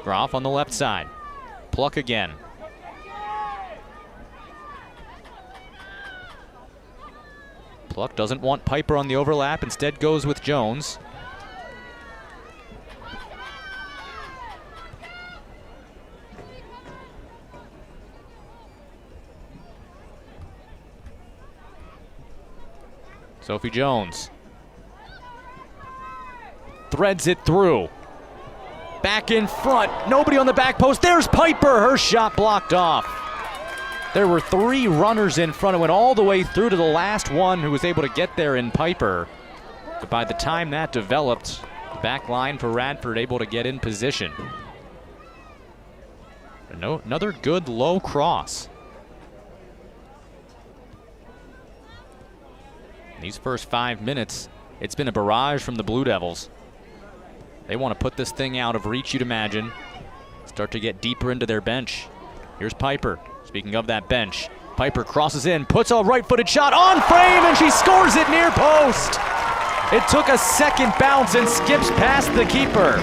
Groff on the left side. Pluck again. Pluck doesn't want Piper on the overlap, instead goes with Jones. Sophie Jones threads it through. Back in front, nobody on the back post. There's Piper, her shot blocked off. There were 3 runners in front. It went all the way through to the last one who was able to get there in Piper. But by the time that developed, the back line for Radford able to get in position. Another good low cross. These first 5 minutes, it's been a barrage from the Blue Devils. They want to put this thing out of reach, you'd imagine. Start to get deeper into their bench. Here's Piper. Speaking of that bench, Piper crosses in, puts a right-footed shot on frame, and she scores it near post. It took a second bounce and skips past the keeper.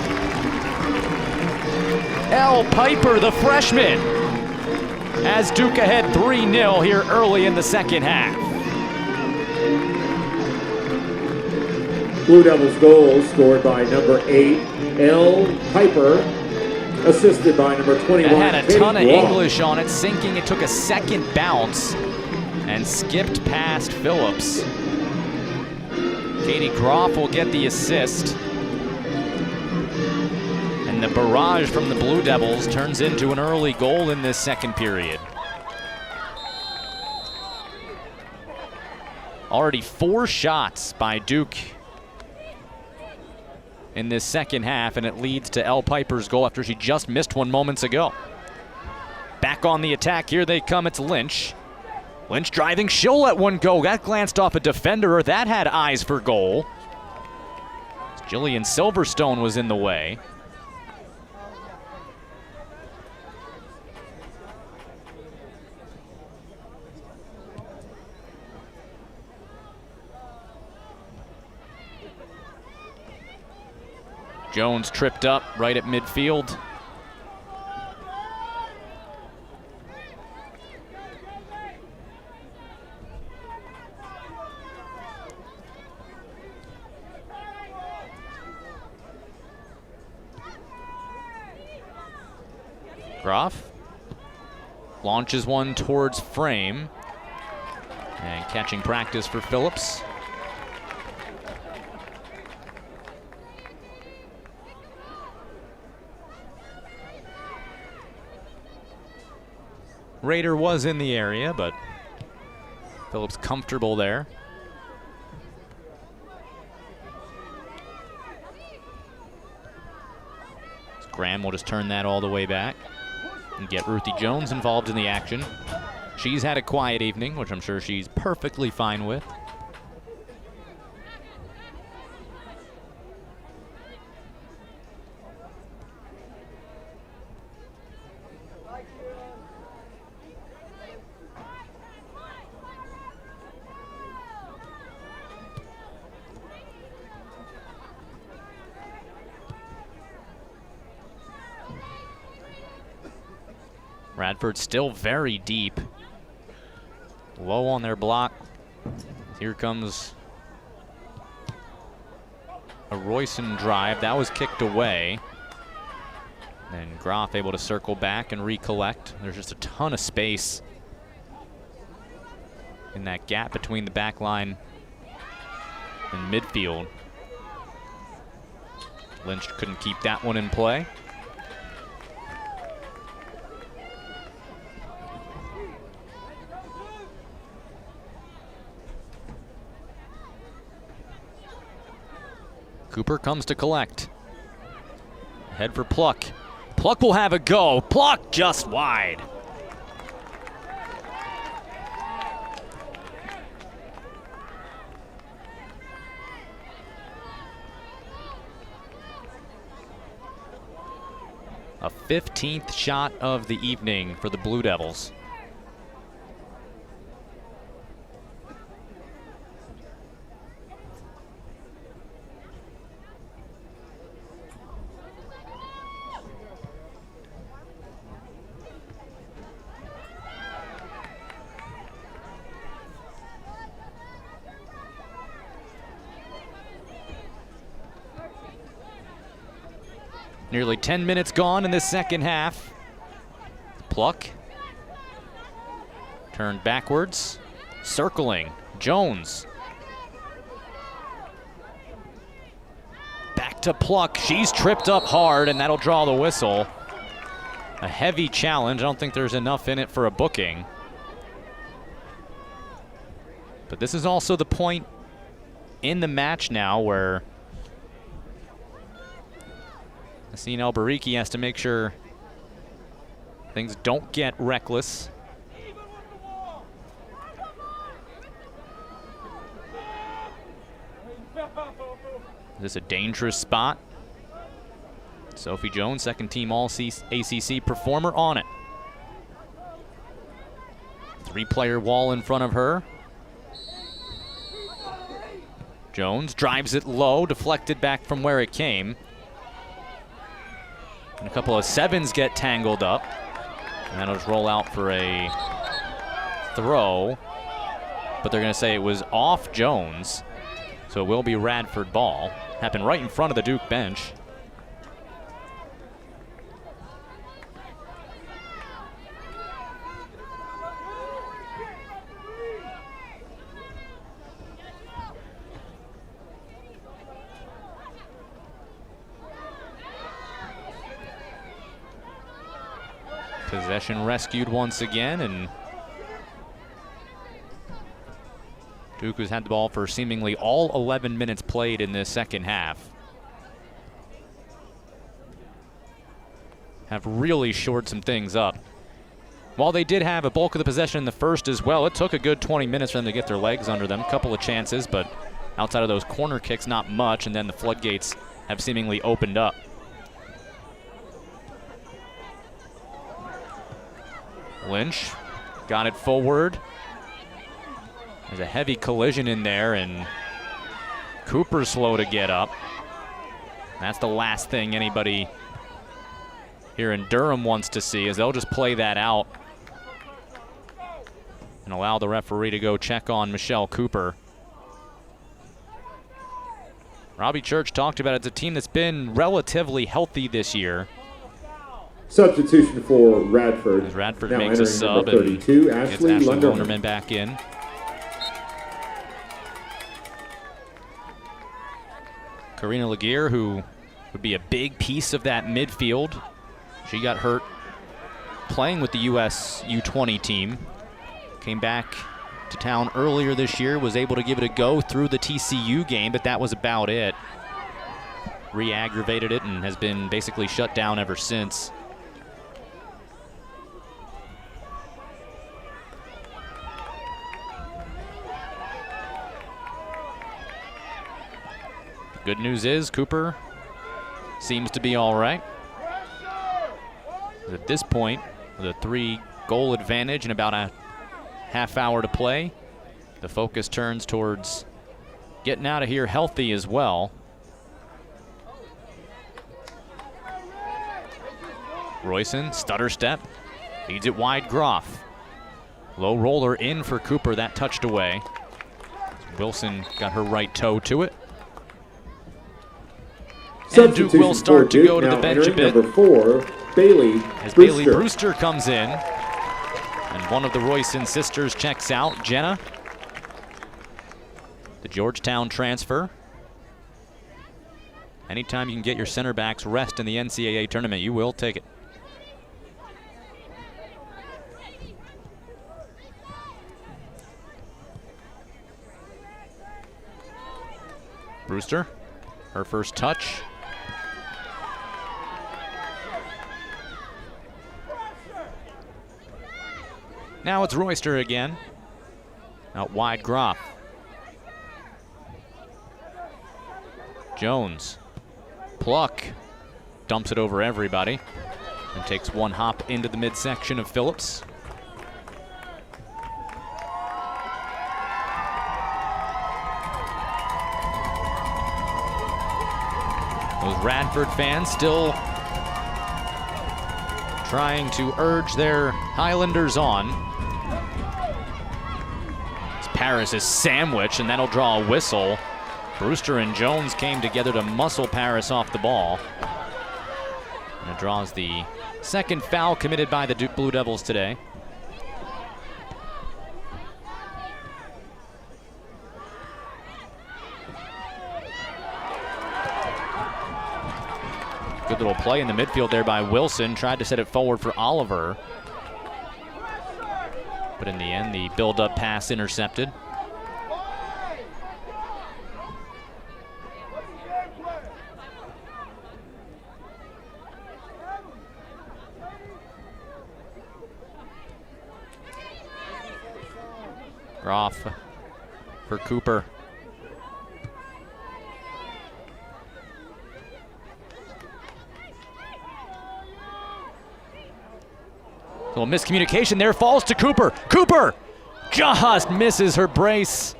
Elle Piper, the freshman, as Duke ahead 3-0 here early in the second half. Blue Devils goal scored by number 8, Elle Piper, assisted by number 21. It had a Katie ton of Groff. English on it, sinking. It took a second bounce and skipped past Phillips. Katie Groff will get the assist. And the barrage from the Blue Devils turns into an early goal in this second period. Already 4 shots by Duke in this second half, and it leads to Elle Piper's goal after she just missed one moments ago. Back on the attack, here they come, it's Lynch. Lynch driving, she'll let one go. That glanced off a defender, that had eyes for goal. Jillian Silverstone was in the way. Jones tripped up right at midfield. Groff launches one towards frame and catching practice for Phillips. Raider was in the area, but Phillips comfortable there. Graham will just turn that all the way back and get Ruthie Jones involved in the action. She's had a quiet evening, which I'm sure she's perfectly fine with. Radford still very deep. Low on their block. Here comes a Royson drive. That was kicked away. And Groff able to circle back and recollect. There's just a ton of space in that gap between the back line and midfield. Lynch couldn't keep that one in play. Cooper comes to collect. Head for Pluck. Pluck will have a go. Pluck just wide. A 15th shot of the evening for the Blue Devils. Nearly 10 minutes gone in the second half. Pluck. Turned backwards. Circling. Jones. Back to Pluck. She's tripped up hard, and that'll draw the whistle. A heavy challenge. I don't think there's enough in it for a booking. But this is also the point in the match now where Yassine El Bariki has to make sure things don't get reckless. This is a dangerous spot. Sophie Jones, second team All-ACC performer on it. Three-player wall in front of her. Jones drives it low, deflected back from where it came. And a couple of sevens get tangled up. And that'll just roll out for a throw. But they're going to say it was off Jones. So it will be Radford ball. Happened right in front of the Duke bench. Possession rescued once again, and Duke has had the ball for seemingly all 11 minutes played in this second half. Have really shored some things up. While they did have a bulk of the possession in the first as well, it took a good 20 minutes for them to get their legs under them. A couple of chances, but outside of those corner kicks, not much, and then the floodgates have seemingly opened up. Lynch got it forward. There's a heavy collision in there, and Cooper's slow to get up. That's the last thing anybody here in Durham wants to see, is they'll just play that out and allow the referee to go check on Michelle Cooper. Robbie Church talked about it's a team that's been relatively healthy this year. Substitution for Radford. As Radford now makes a sub and 32, gets Ashley Ashley Lunderman. Lunderman back in. Karina Laguerre, who would be a big piece of that midfield. She got hurt playing with the U.S. U20 team. Came back to town earlier this year, was able to give it a go through the TCU game, but that was about it. Re-aggravated it and has been basically shut down ever since. Good news is Cooper seems to be all right. At this point, with a 3-goal advantage and about a half hour to play, the focus turns towards getting out of here healthy as well. Royson, stutter step, feeds it wide. Groff. Low roller in for Cooper, that touched away. Wilson got her right toe to it. And Duke will start to go to the bench a bit. Number 4, Bailey As Brewster. Bailey Brewster comes in. And one of the Royson sisters checks out, Jenna. The Georgetown transfer. Anytime you can get your center backs rest in the NCAA tournament, you will take it. Brewster, her first touch. Now it's Royster again. Out wide, Groff. Jones. Pluck. Dumps it over everybody. And takes one hop into the midsection of Phillips. Those Radford fans still trying to urge their Highlanders on. Paris is sandwiched, and that'll draw a whistle. Brewster and Jones came together to muscle Paris off the ball. And it draws the second foul committed by the Duke Blue Devils today. Good little play in the midfield there by Wilson. Tried to set it forward for Oliver. But in the end, the build-up pass intercepted. Groff for Cooper. Little miscommunication there, falls to Cooper. Cooper just misses her brace.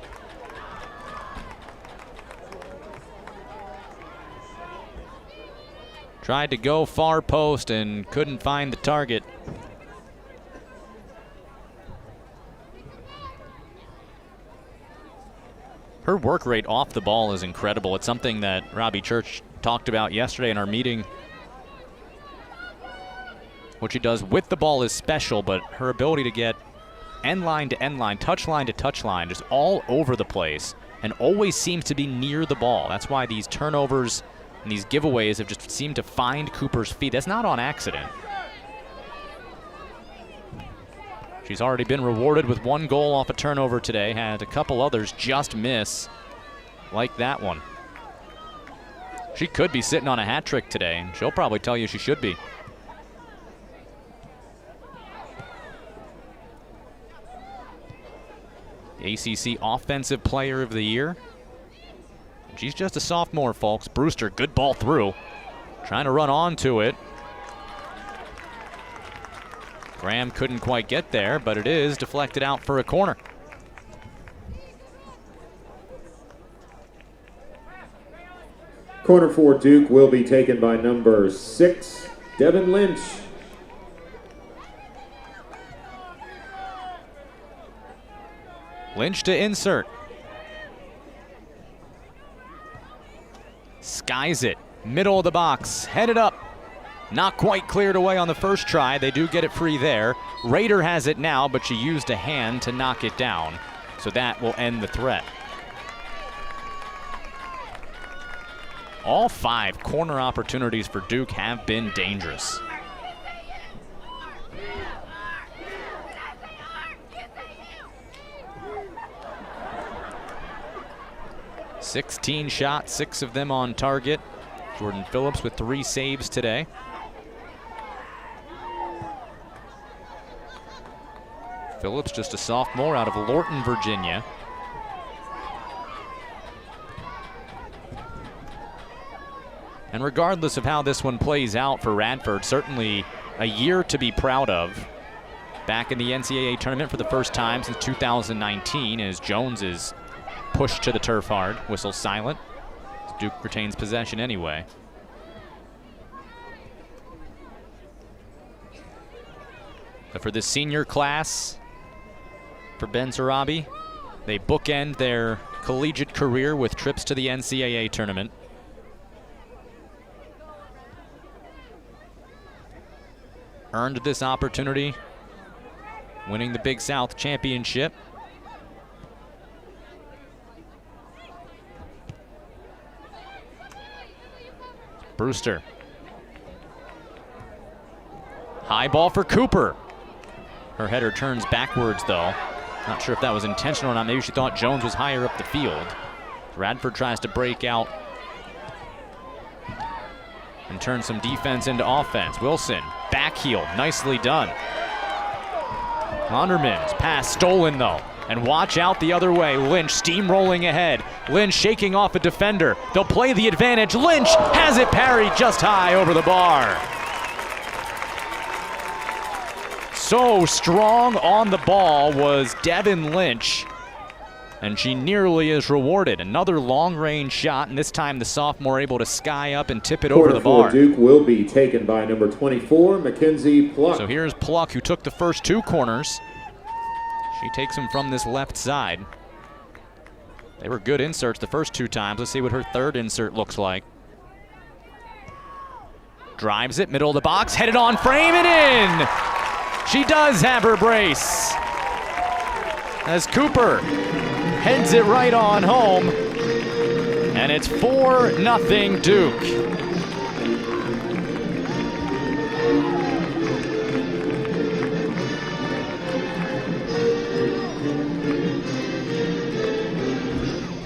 Tried to go far post and couldn't find the target. Her work rate off the ball is incredible. It's something that Robbie Church talked about yesterday in our meeting. What she does with the ball is special, but her ability to get end line to end line, touch line to touch line, just all over the place, and always seems to be near the ball. That's why these turnovers and these giveaways have just seemed to find Cooper's feet. That's not on accident. She's already been rewarded with 1 goal off a turnover today, had a couple others just miss, like that one. She could be sitting on a hat trick today, and she'll probably tell you she should be. ACC Offensive Player of the Year. She's just a sophomore, folks. Brewster, good ball through. Trying to run onto it. Graham couldn't quite get there, but it is deflected out for a corner. Corner for Duke will be taken by number 6, Devin Lynch. Lynch to insert. Skies it. Middle of the box. Headed up. Not quite cleared away on the first try. They do get it free there. Rader has it now, but she used a hand to knock it down. So that will end the threat. All 5 corner opportunities for Duke have been dangerous. "16 shots, 6 of them on target." Jordan Phillips with 3 saves today. Phillips, just a sophomore out of Lorton, Virginia. And regardless of how this one plays out for Radford, certainly a year to be proud of. Back in the NCAA tournament for the first time since 2019 as Jones is pushed to the turf hard. Whistle silent. Duke retains possession anyway. But for this senior class, for Ben Sarabi, they bookend their collegiate career with trips to the NCAA tournament. Earned this opportunity, winning the Big South Championship. Brewster. High ball for Cooper. Her header turns backwards though. Not sure if that was intentional or not. Maybe she thought Jones was higher up the field. Radford tries to break out and turn some defense into offense. Wilson, back heel, nicely done. Londerman's pass stolen though. And watch out the other way. Lynch steamrolling ahead. Lynch shaking off a defender. They'll play the advantage. Lynch has it parried just high over the bar. So strong on the ball was Devin Lynch. And she nearly is rewarded. Another long-range shot, and this time the sophomore able to sky up and tip it over the bar. Duke will be taken by number 24, Mackenzie Pluck. So here's Pluck, who took the first 2 corners. She takes them from this left side. They were good inserts the first 2 times. Let's see what her third insert looks like. Drives it, middle of the box, headed on frame and in! She does have her brace. As Cooper heads it right on home. And it's 4-0 Duke.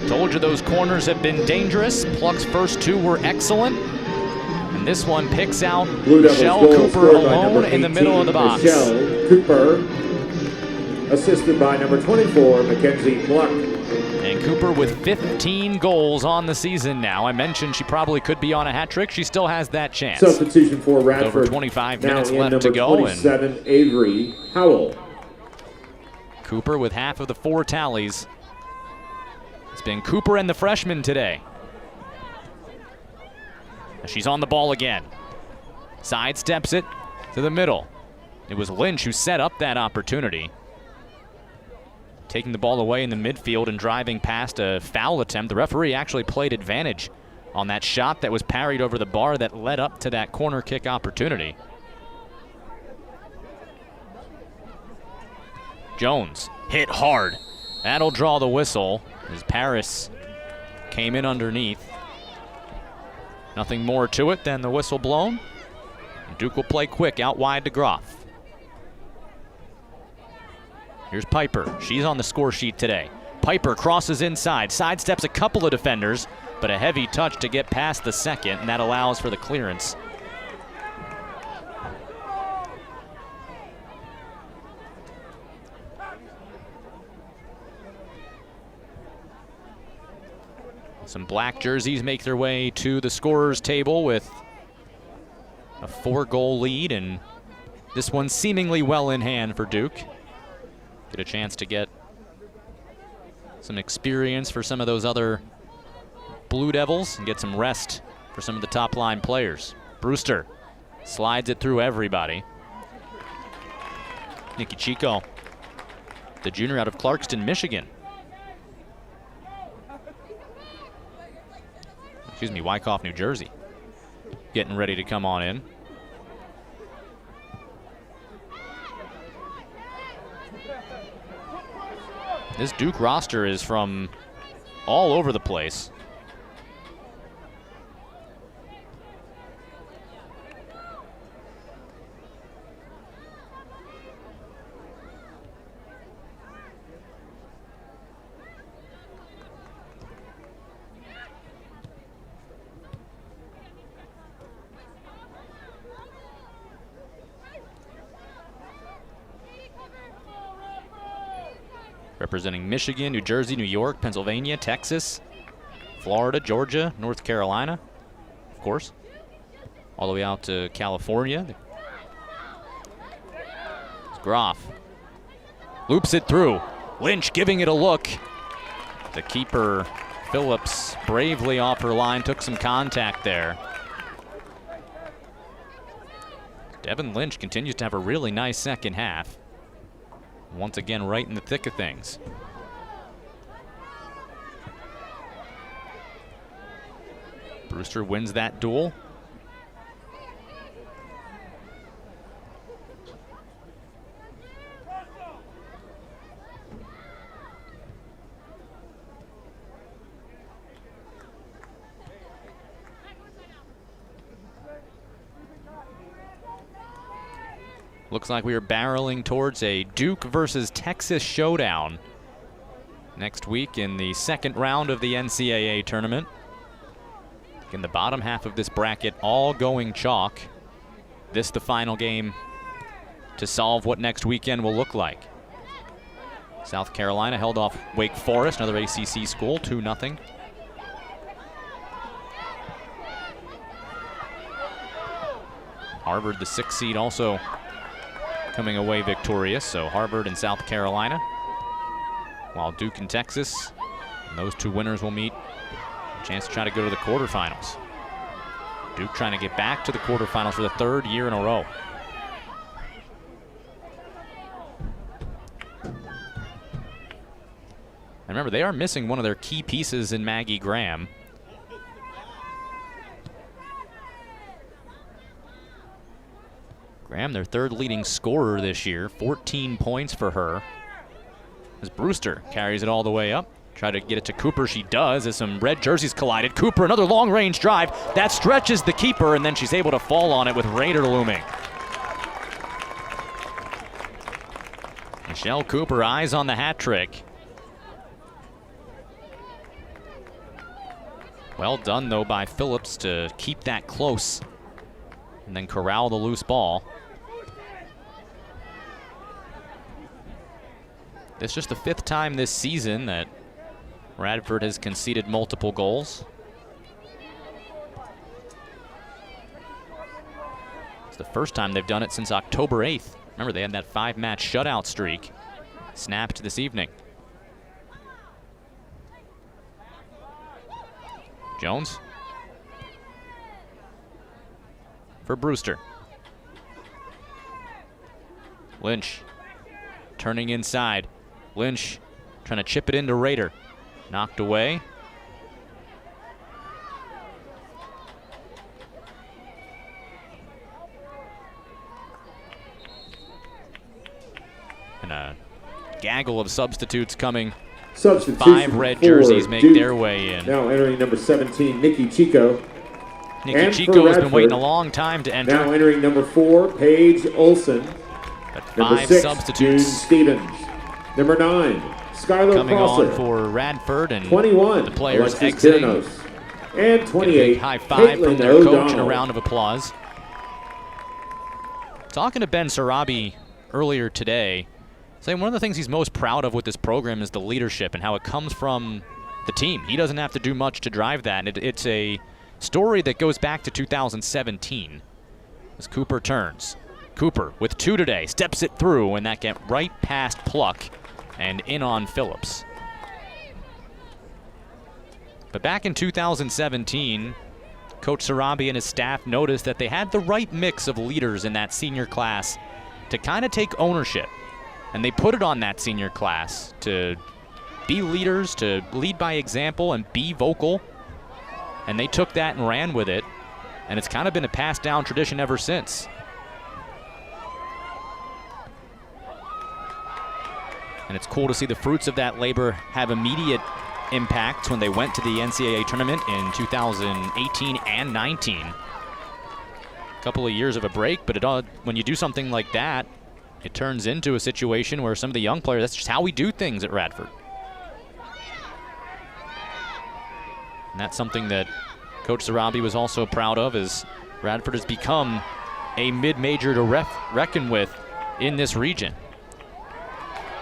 Told you those corners have been dangerous. Pluck's first 2 were excellent. And this one picks out Michelle Cooper alone in the middle of the box. Michelle Cooper, assisted by number 24, Mackenzie Pluck. And Cooper with 15 goals on the season now. I mentioned she probably could be on a hat trick. She still has that chance. Substitution for Radford. Over 25 minutes now left to go. Number 27, Avery Howell. Cooper with half of the 4 tallies. It's been Cooper and the freshman today. She's on the ball again. Sidesteps it to the middle. It was Lynch who set up that opportunity. Taking the ball away in the midfield and driving past a foul attempt. The referee actually played advantage on that shot that was parried over the bar that led up to that corner kick opportunity. Jones hit hard. That'll draw the whistle as Paris came in underneath. Nothing more to it than the whistle blown. Duke will play quick out wide to Groff. Here's Piper. She's on the score sheet today. Piper crosses inside, sidesteps a couple of defenders, but a heavy touch to get past the second, and that allows for the clearance. Some black jerseys make their way to the scorer's table with a 4-goal lead, and this one seemingly well in hand for Duke. Get a chance to get some experience for some of those other Blue Devils and get some rest for some of the top line players. Brewster slides it through everybody. Nicky Chico, the junior out of Clarkston, Michigan. Excuse me, Wyckoff, New Jersey. Getting ready to come on in. This Duke roster is from all over the place. Representing Michigan, New Jersey, New York, Pennsylvania, Texas, Florida, Georgia, North Carolina, of course, all the way out to California. Groff loops it through. Lynch giving it a look. The keeper, Phillips, bravely off her line, took some contact there. Devin Lynch continues to have a really nice second half. Once again, right in the thick of things. Brewster wins that duel. Looks like we are barreling towards a Duke versus Texas showdown next week in the second round of the NCAA tournament. In the bottom half of this bracket, all going chalk. This the final game to solve what next weekend will look like. South Carolina held off Wake Forest, another ACC school, 2-0. Harvard, the 6th seed, also coming away victorious, so Harvard and South Carolina, while Duke and Texas, and those two winners will meet. A chance to try to go to the quarterfinals. Duke trying to get back to the quarterfinals for the 3rd year in a row. And remember, they are missing one of their key pieces in Maggie Graham. Graham, their 3rd leading scorer this year, 14 points for her. As Brewster carries it all the way up. Try to get it to Cooper, she does, as some red jerseys collided. Cooper, another long-range drive. That stretches the keeper, and then she's able to fall on it with Raider looming. Michelle Cooper, eyes on the hat trick. Well done, though, by Phillips to keep that close and then corral the loose ball. It's just the 5th time this season that Radford has conceded multiple goals. It's the first time they've done it since October 8th. Remember, they had that 5-match shutout streak snapped this evening. Jones for Brewster. Lynch turning inside. Lynch trying to chip it into Raider. Knocked away. And a gaggle of substitutes coming. 5 red jerseys make their way in. Now entering number 17, Nicky Chico. Nicky Chico has been waiting a long time to enter. Now entering number 4, Paige Olson. But number 5 6, substitutes. June Stevens. Number 9, Skylar coming Crosser. on for Radford, and 21, the players Alexis exiting. Kiernos. And 28, high five from their coach and a O'Donnell. round of applause. Talking to Ben Sarabi earlier today, saying one of the things he's most proud of with this program is the leadership and how it comes from the team. He doesn't have to do much to drive that. And it's a story that goes back to 2017 as Cooper turns. Cooper with 2 today, steps it through, and that get right past Pluck and in on Phillips. But back in 2017, Coach Sarabi and his staff noticed that they had the right mix of leaders in that senior class to kind of take ownership. And they put it on that senior class to be leaders, to lead by example and be vocal. And they took that and ran with it. And it's kind of been a passed down tradition ever since. And it's cool to see the fruits of that labor have immediate impact when they went to the NCAA tournament in 2018 and 19. A couple of years of a break, but when you do something like that, it turns into a situation where some of the young players, that's just how we do things at Radford. And that's something that Coach Sarabi was also proud of, as Radford has become a mid-major to reckon with in this region.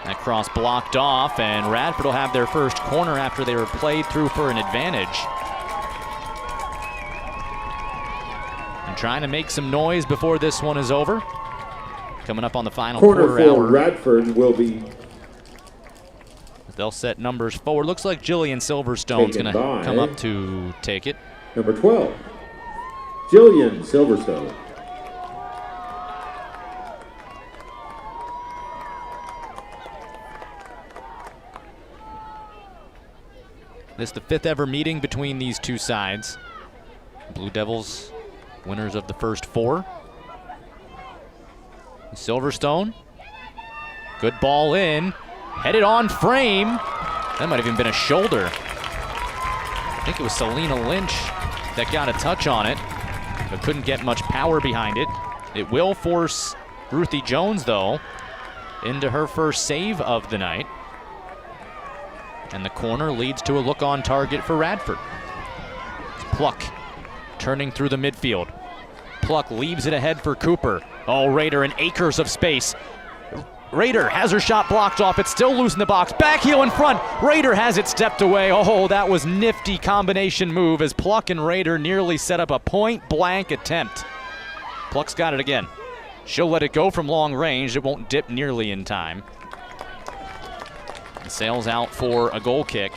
That cross blocked off, and Radford will have their first corner after they were played through for an advantage. And trying to make some noise before this one is over. Coming up on the final quarter hour. Radford will be. They'll set numbers forward. Looks like Jillian Silverstone's going to come up to take it. Number 12, Jillian Silverstone. This is the 5th ever meeting between these two sides. Blue Devils, winners of the first 4. Silverstone, good ball in, headed on frame. That might have even been a shoulder. I think it was Selena Lynch that got a touch on it, but couldn't get much power behind it. It will force Ruthie Jones, though, into her first save of the night. And the corner leads to a look on target for Radford. It's Pluck turning through the midfield. Pluck leaves it ahead for Cooper. Oh, Rader in acres of space. Rader has her shot blocked off. It's still loose in the box. Back heel in front. Rader has it stepped away. Oh, that was nifty combination move as Pluck and Rader nearly set up a point-blank attempt. Pluck's got it again. She'll let it go from long range. It won't dip nearly in time. Sails out for a goal kick.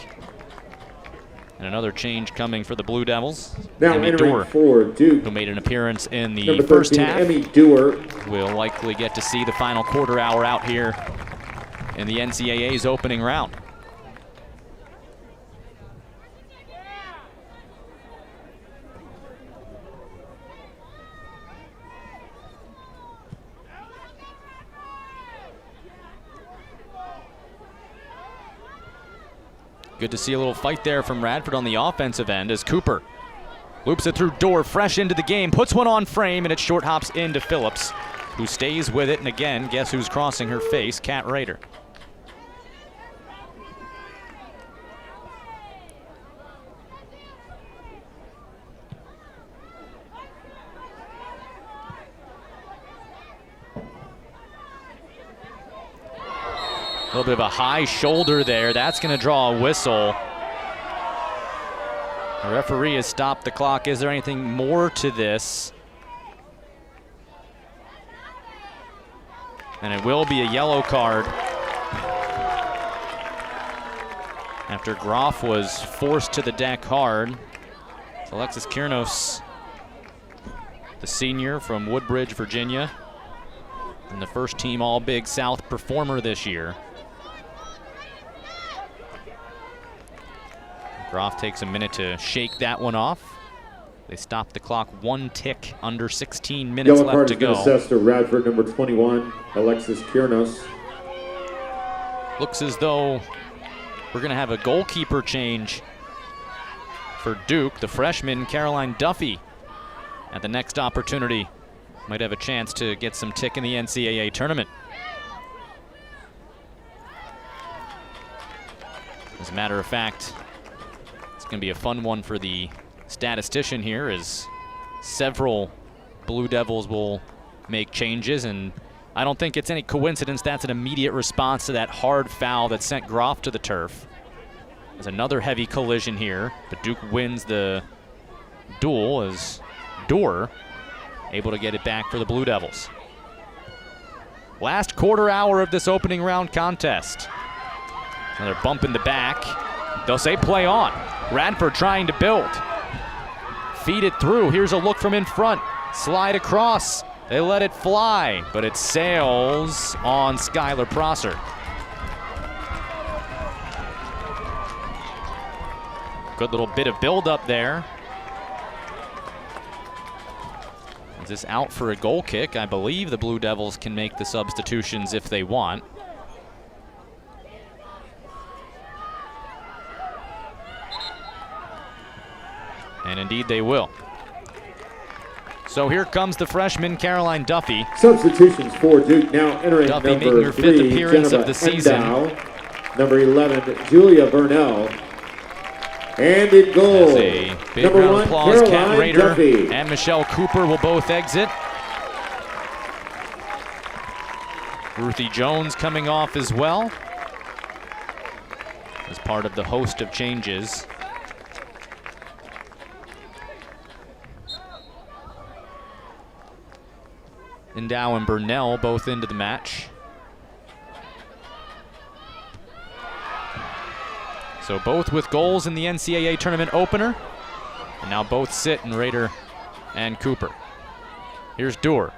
And another change coming for the Blue Devils. Now Emmy entering Dewar, for Duke, who made an appearance in the number 13, first half. Emmy Dewar. We'll likely get to see the final quarter hour out here in the NCAA's opening round. Good to see a little fight there from Radford on the offensive end as Cooper loops it through Dorr, fresh into the game, puts one on frame, and it short hops into Phillips, who stays with it. And again, guess who's crossing her face? Kat Rader. A little bit of a high shoulder there. That's going to draw a whistle. The referee has stopped the clock. Is there anything more to this? And it will be a yellow card after Groff was forced to the deck hard. Alexis Kiernos, the senior from Woodbridge, Virginia, and the first team All-Big South performer this year. Groff takes a minute to shake that one off. They stop the clock 1 tick, under 16 minutes left to go. Yellow card assessed to Radford, number 21, Alexis Kiernos. Looks as though we're going to have a goalkeeper change for Duke. The freshman, Caroline Duffy, at the next opportunity, might have a chance to get some tick in the NCAA tournament. As a matter of fact, it's going to be a fun one for the statistician here, as several Blue Devils will make changes, and I don't think it's any coincidence that's an immediate response to that hard foul that sent Groff to the turf. There's another heavy collision here, but Duke wins the duel as Dorr able to get it back for the Blue Devils. Last quarter hour of this opening round contest. Another bump in the back. They'll say play on. Radford trying to build. Feed it through. Here's a look from in front. Slide across. They let it fly, but it sails on Skylar Prosser. Good little bit of build up there. Is this out for a goal kick? I believe the Blue Devils can make the substitutions if they want. And indeed they will. So here comes the freshman Caroline Duffy. Substitutions for Duke now entering Duffy number making her 3, fifth appearance Geneva of the season. Endow. Number 11, Julia Burnell. And in goal, As a big number round 1, of applause, Kat Caroline Rader Duffy. and Michelle Cooper will both exit. Ruthie Jones coming off as well as part of the host of changes. Endow and Burnell both into the match. So both with goals in the NCAA tournament opener. And now both sit in Rader and Cooper. Here's Dorr.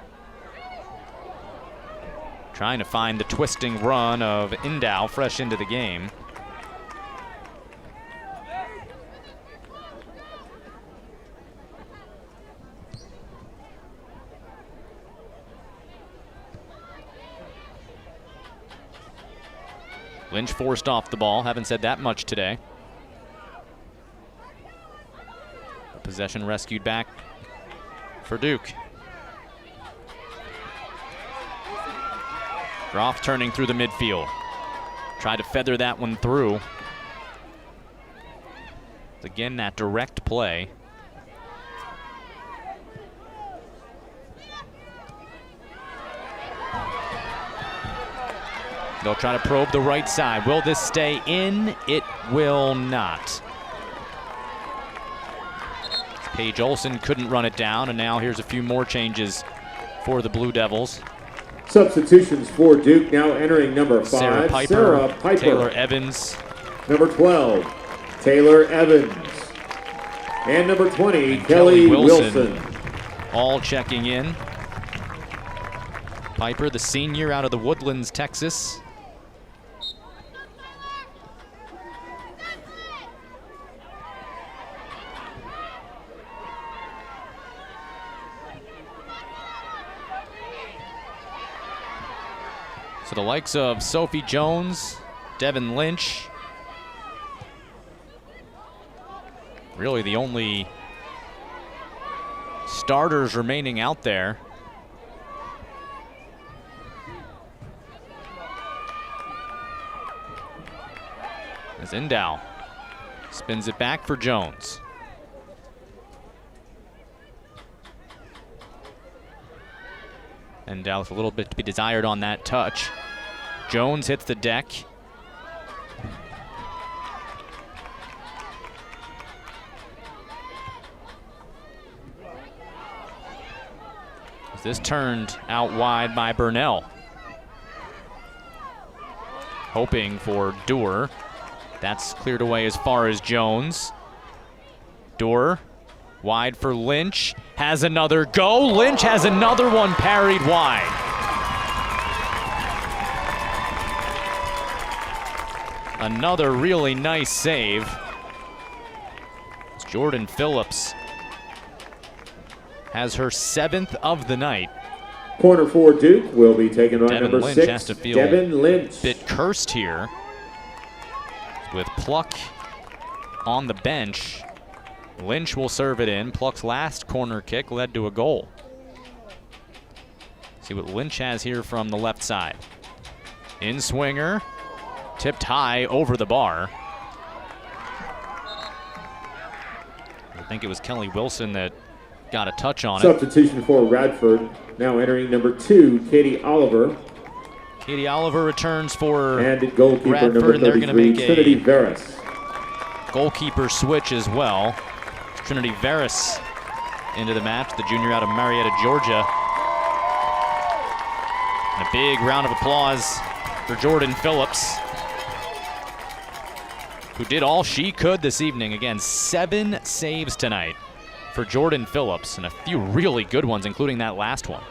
Trying to find the twisting run of Endow fresh into the game. Lynch forced off the ball. Haven't said that much today. Possession rescued back for Duke. Groff turning through the midfield. Tried to feather that one through. Again, that direct play. They'll try to probe the right side. Will this stay in? It will not. Paige Olson couldn't run it down, and now here's a few more changes for the Blue Devils. Substitutions for Duke now entering number 5, Sarah Piper. Taylor Evans. Number 12, Taylor Evans. And number 20, And Kelly Wilson. All checking in. Piper, the senior out of the Woodlands, Texas. So the likes of Sophie Jones, Devin Lynch, really the only starters remaining out there. As Endow spins it back for Jones. Endow with a little bit to be desired on that touch. Jones hits the deck. This turned out wide by Burnell. Hoping for Dorr. That's cleared away as far as Jones. Dorr wide for Lynch. Has another go. Lynch has another one parried wide. Another really nice save. Jordan Phillips has her 7th of the night. Corner for Duke will be taken by Devin number Lynch 6, has to feel Devin Lynch. A bit cursed here with Pluck on the bench. Lynch will serve it in. Pluck's last corner kick led to a goal. See what Lynch has here from the left side. In swinger, tipped high over the bar. I think it was Kelly Wilson that got a touch on it. Substitution for Radford. Now entering number 2, Katie Oliver. Katie Oliver returns for and goalkeeper Radford, number and they're going to 33, make Trinity Veras. goalkeeper switch as well. Trinity Veras into the match, the junior out of Marietta, Georgia. And a big round of applause for Jordan Phillips, who did all she could this evening. Again, 7 saves tonight for Jordan Phillips, and a few really good ones, including that last one.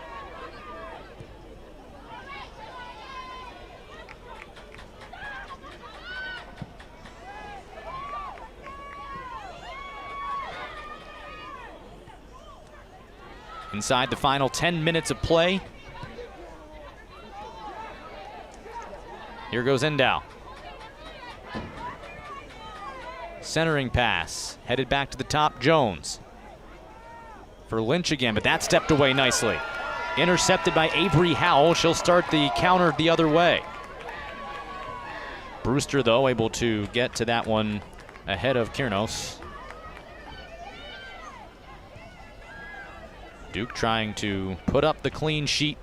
Inside the final 10 minutes of play. Here goes Endow. Centering pass, headed back to the top, Jones. For Lynch again, but that stepped away nicely. Intercepted by Avery Howell. She'll start the counter the other way. Brewster, though, able to get to that one ahead of Kiernos. Duke trying to put up the clean sheet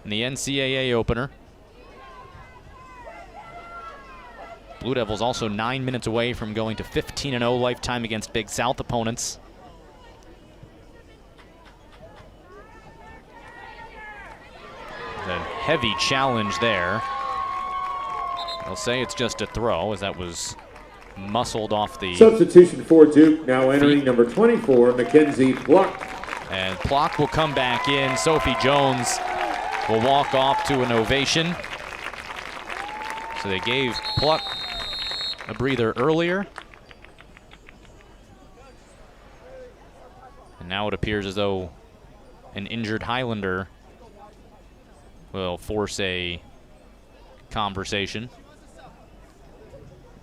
in the NCAA opener. Blue Devils also 9 minutes away from going to 15-0 lifetime against Big South opponents. A heavy challenge there. They'll say it's just a throw, as that was muscled off the... Substitution for Duke, now entering number 24, Mackenzie Pluck. And Pluck will come back in. Sophie Jones will walk off to an ovation. So they gave Pluck a breather earlier. And now it appears as though an injured Highlander will force a conversation.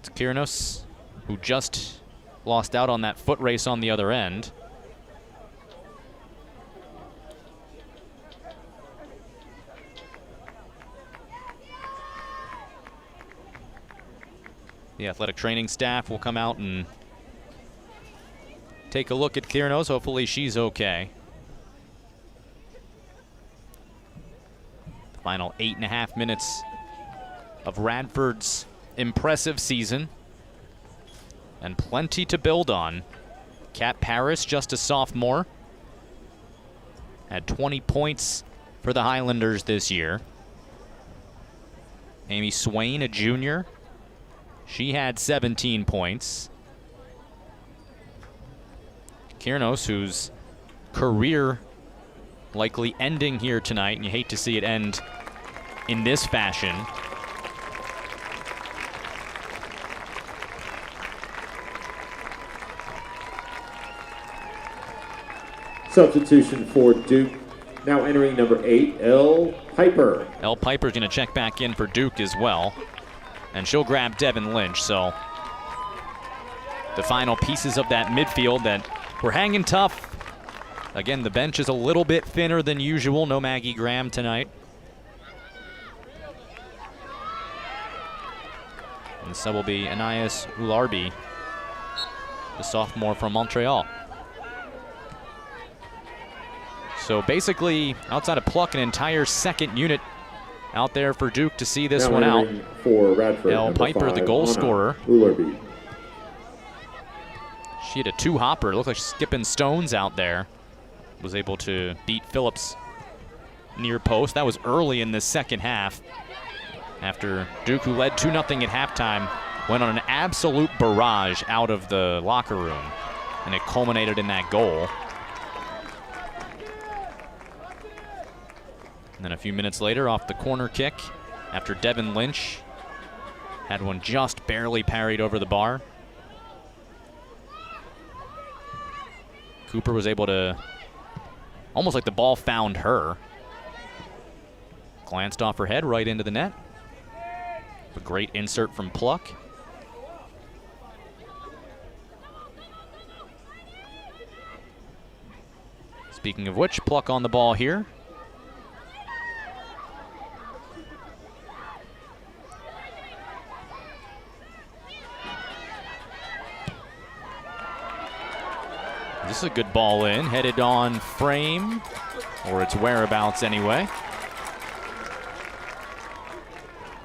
It's Kiernos, who just lost out on that foot race on the other end. The athletic training staff will come out and take a look at Kiernos. Hopefully she's okay. The final 8.5 minutes of Radford's impressive season, and plenty to build on. Kat Paris, just a sophomore, had 20 points for the Highlanders this year. Amy Swain, a junior, she had 17 points. Kiernos, whose career likely ending here tonight, and you hate to see it end in this fashion. Substitution for Duke, now entering number 8, Elle Piper. Elle Piper's going to check back in for Duke as well. And she'll grab Devin Lynch. So the final pieces of that midfield that were hanging tough. Again, the bench is a little bit thinner than usual. No Maggie Graham tonight. And the sub will be Anais Ularbi, the sophomore from Montreal. So basically, outside of Pluck, an entire second unit out there for Duke to see this one out. For Radford, Elle Piper, the goal scorer. Ularbi. She had a two-hopper. It looked like skipping stones out there. Was able to beat Phillips near post. That was early in the second half. After Duke, who led 2-0 at halftime, went on an absolute barrage out of the locker room. And it culminated in that goal. And then a few minutes later, off the corner kick, after Devin Lynch had one just barely parried over the bar. Cooper was able to, almost like the ball found her. Glanced off her head right into the net. A great insert from Pluck. Speaking of which, Pluck on the ball here. This is a good ball in, headed on frame, or its whereabouts anyway.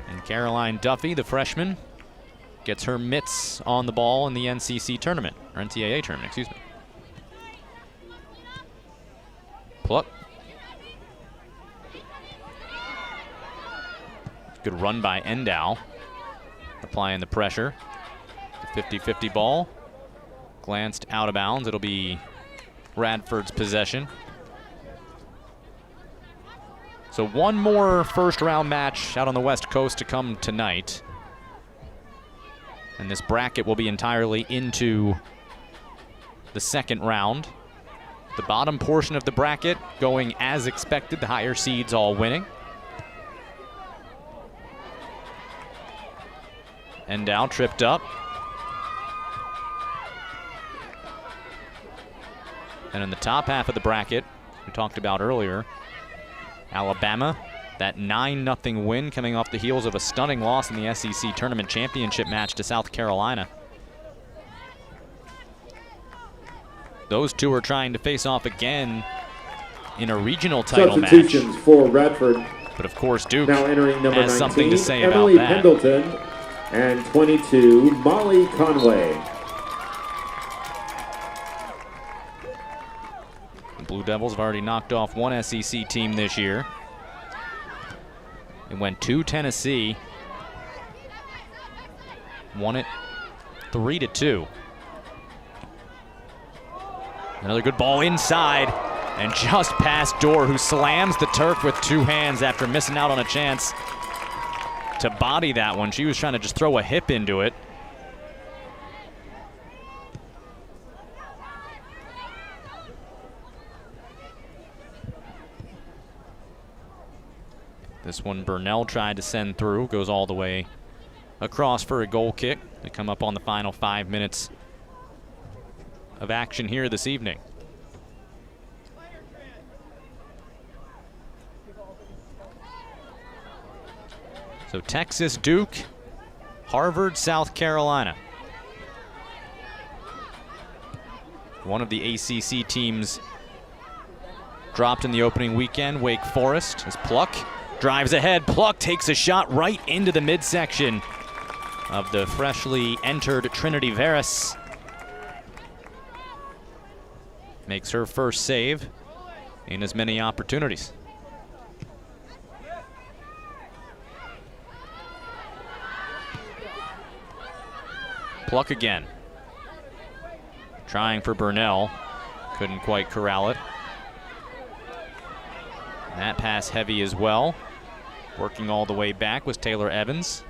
And Caroline Duffy, the freshman, gets her mitts on the ball in the NCC tournament, or NCAA tournament, excuse me. Pluck. Good run by Endow, applying the pressure. The 50-50 ball, glanced out of bounds. It'll be Radford's possession. So one more first-round match out on the West Coast to come tonight. And this bracket will be entirely into the second round. The bottom portion of the bracket going as expected, the higher seeds all winning. Endow tripped up. And in the top half of the bracket, we talked about earlier, Alabama, that 9-0 win coming off the heels of a stunning loss in the SEC Tournament Championship match to South Carolina. Those two are trying to face off again in a regional title match. Substitutions for Radford. But of course, Duke now entering number has 19, something to say Emily about that. Pendleton, and 22, Molly Conway. The Blue Devils have already knocked off one SEC team this year. It went to Tennessee. Won it 3-2. Another good ball inside and just past Dorr, who slams the turf with two hands after missing out on a chance to body that one. She was trying to just throw a hip into it. This one Burnell tried to send through, goes all the way across for a goal kick. They come up on the final 5 minutes of action here this evening. So Texas, Duke, Harvard, South Carolina. One of the ACC teams dropped in the opening weekend, Wake Forest, as Pluck drives ahead. Pluck takes a shot right into the midsection of the freshly entered Trinity Veras. Makes her first save in as many opportunities. Pluck again. Trying for Burnell. Couldn't quite corral it. That pass heavy as well. Working all the way back was Taylor Evans.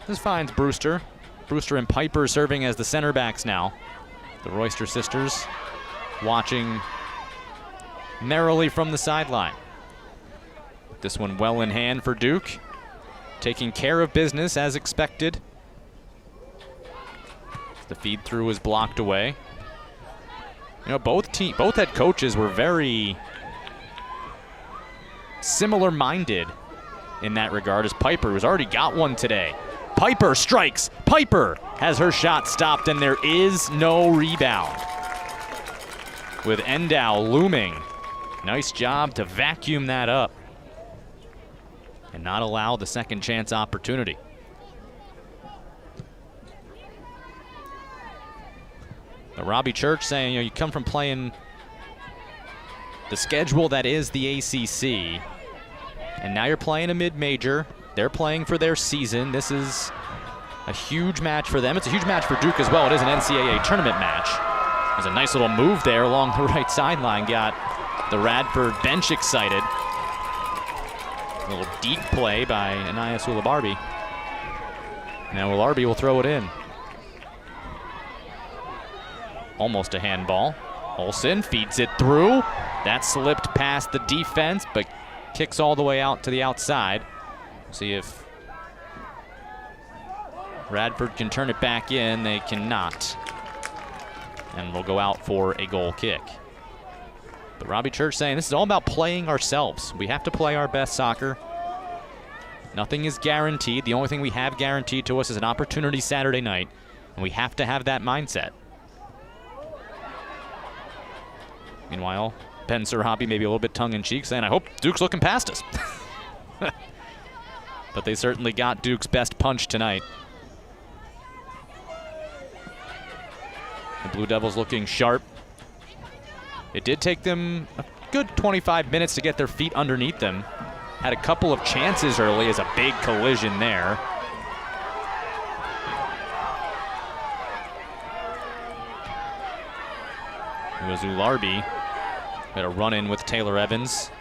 This finds Brewster. Brewster and Piper serving as the center backs now. The Royster sisters watching merrily from the sideline. This one well in hand for Duke. Taking care of business as expected. The feed through is blocked away. You know, both head coaches were very similar-minded in that regard, as Piper, who's already got one today. Piper strikes. Piper has her shot stopped, and there is no rebound. With Endow looming. Nice job to vacuum that up and not allow the second chance opportunity. But Robbie Church saying, you come from playing the schedule that is the ACC, and now you're playing a mid-major. They're playing for their season. This is a huge match for them. It's a huge match for Duke as well. It is an NCAA tournament match. There's a nice little move there along the right sideline. Got the Radford bench excited. A little deep play by Anais Ulabarbi. Now Ulabarbi will throw it in. Almost a handball. Olsen feeds it through. That slipped past the defense, but kicks all the way out to the outside. See if Radford can turn it back in. They cannot. And we'll go out for a goal kick. But Robbie Church saying this is all about playing ourselves. We have to play our best soccer. Nothing is guaranteed. The only thing we have guaranteed to us is an opportunity Saturday night, and we have to have that mindset. Meanwhile, Ben Sarabi maybe a little bit tongue-in-cheek saying, I hope Duke's looking past us. but they certainly got Duke's best punch tonight. The Blue Devils looking sharp. It did take them a good 25 minutes to get their feet underneath them. Had a couple of chances early as a big collision there. It was Ularbi. Had a run-in with Taylor Evans.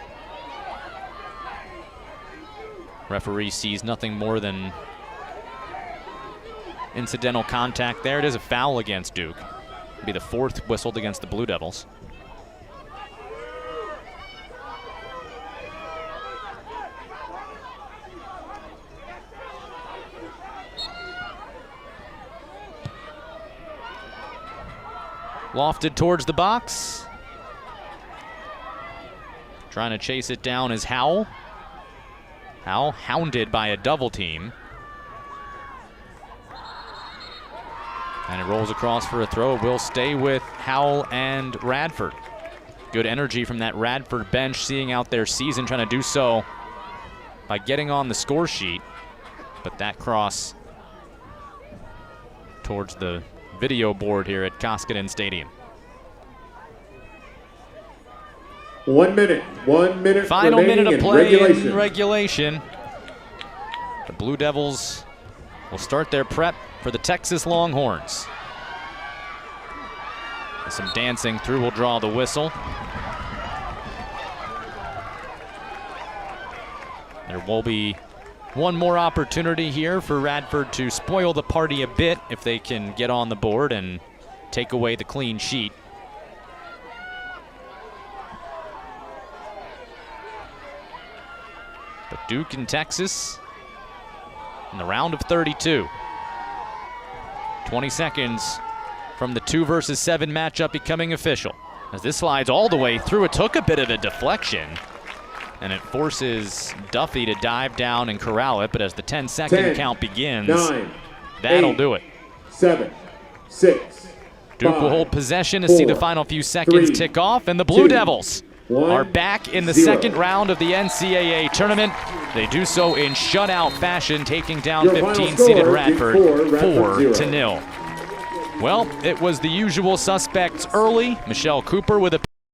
Referee sees nothing more than incidental contact there. It is a foul against Duke. It'll be the 4th whistled against the Blue Devils. Lofted towards the box. Trying to chase it down is Howell. Howell hounded by a double team. And it rolls across for a throw. It will stay with Howell and Radford. Good energy from that Radford bench, seeing out their season, trying to do so by getting on the score sheet. But that cross towards the video board here at Koskinen Stadium. 1 minute. 1 minute. Final minute of play in regulation. The Blue Devils will start their prep for the Texas Longhorns. Some dancing through will draw the whistle. There will be one more opportunity here for Radford to spoil the party a bit if they can get on the board and take away the clean sheet. But Duke and Texas in the round of 32. 20 seconds from the 2 versus 7 matchup becoming official. As this slides all the way through, it took a bit of a deflection, and it forces Duffy to dive down and corral it, but as the 10-second count begins, 9, that'll 8, do it. 7, 6, Duke 5, will hold possession to 4, see the final few seconds 3, tick off, and the Blue 2, Devils 1, are back in the 0. second round of the NCAA tournament. They do so in shutout fashion, taking down Your final 15-seeded score, Radford Duke 4, 4-0. Well, it was the usual suspects early. Michelle Cooper with a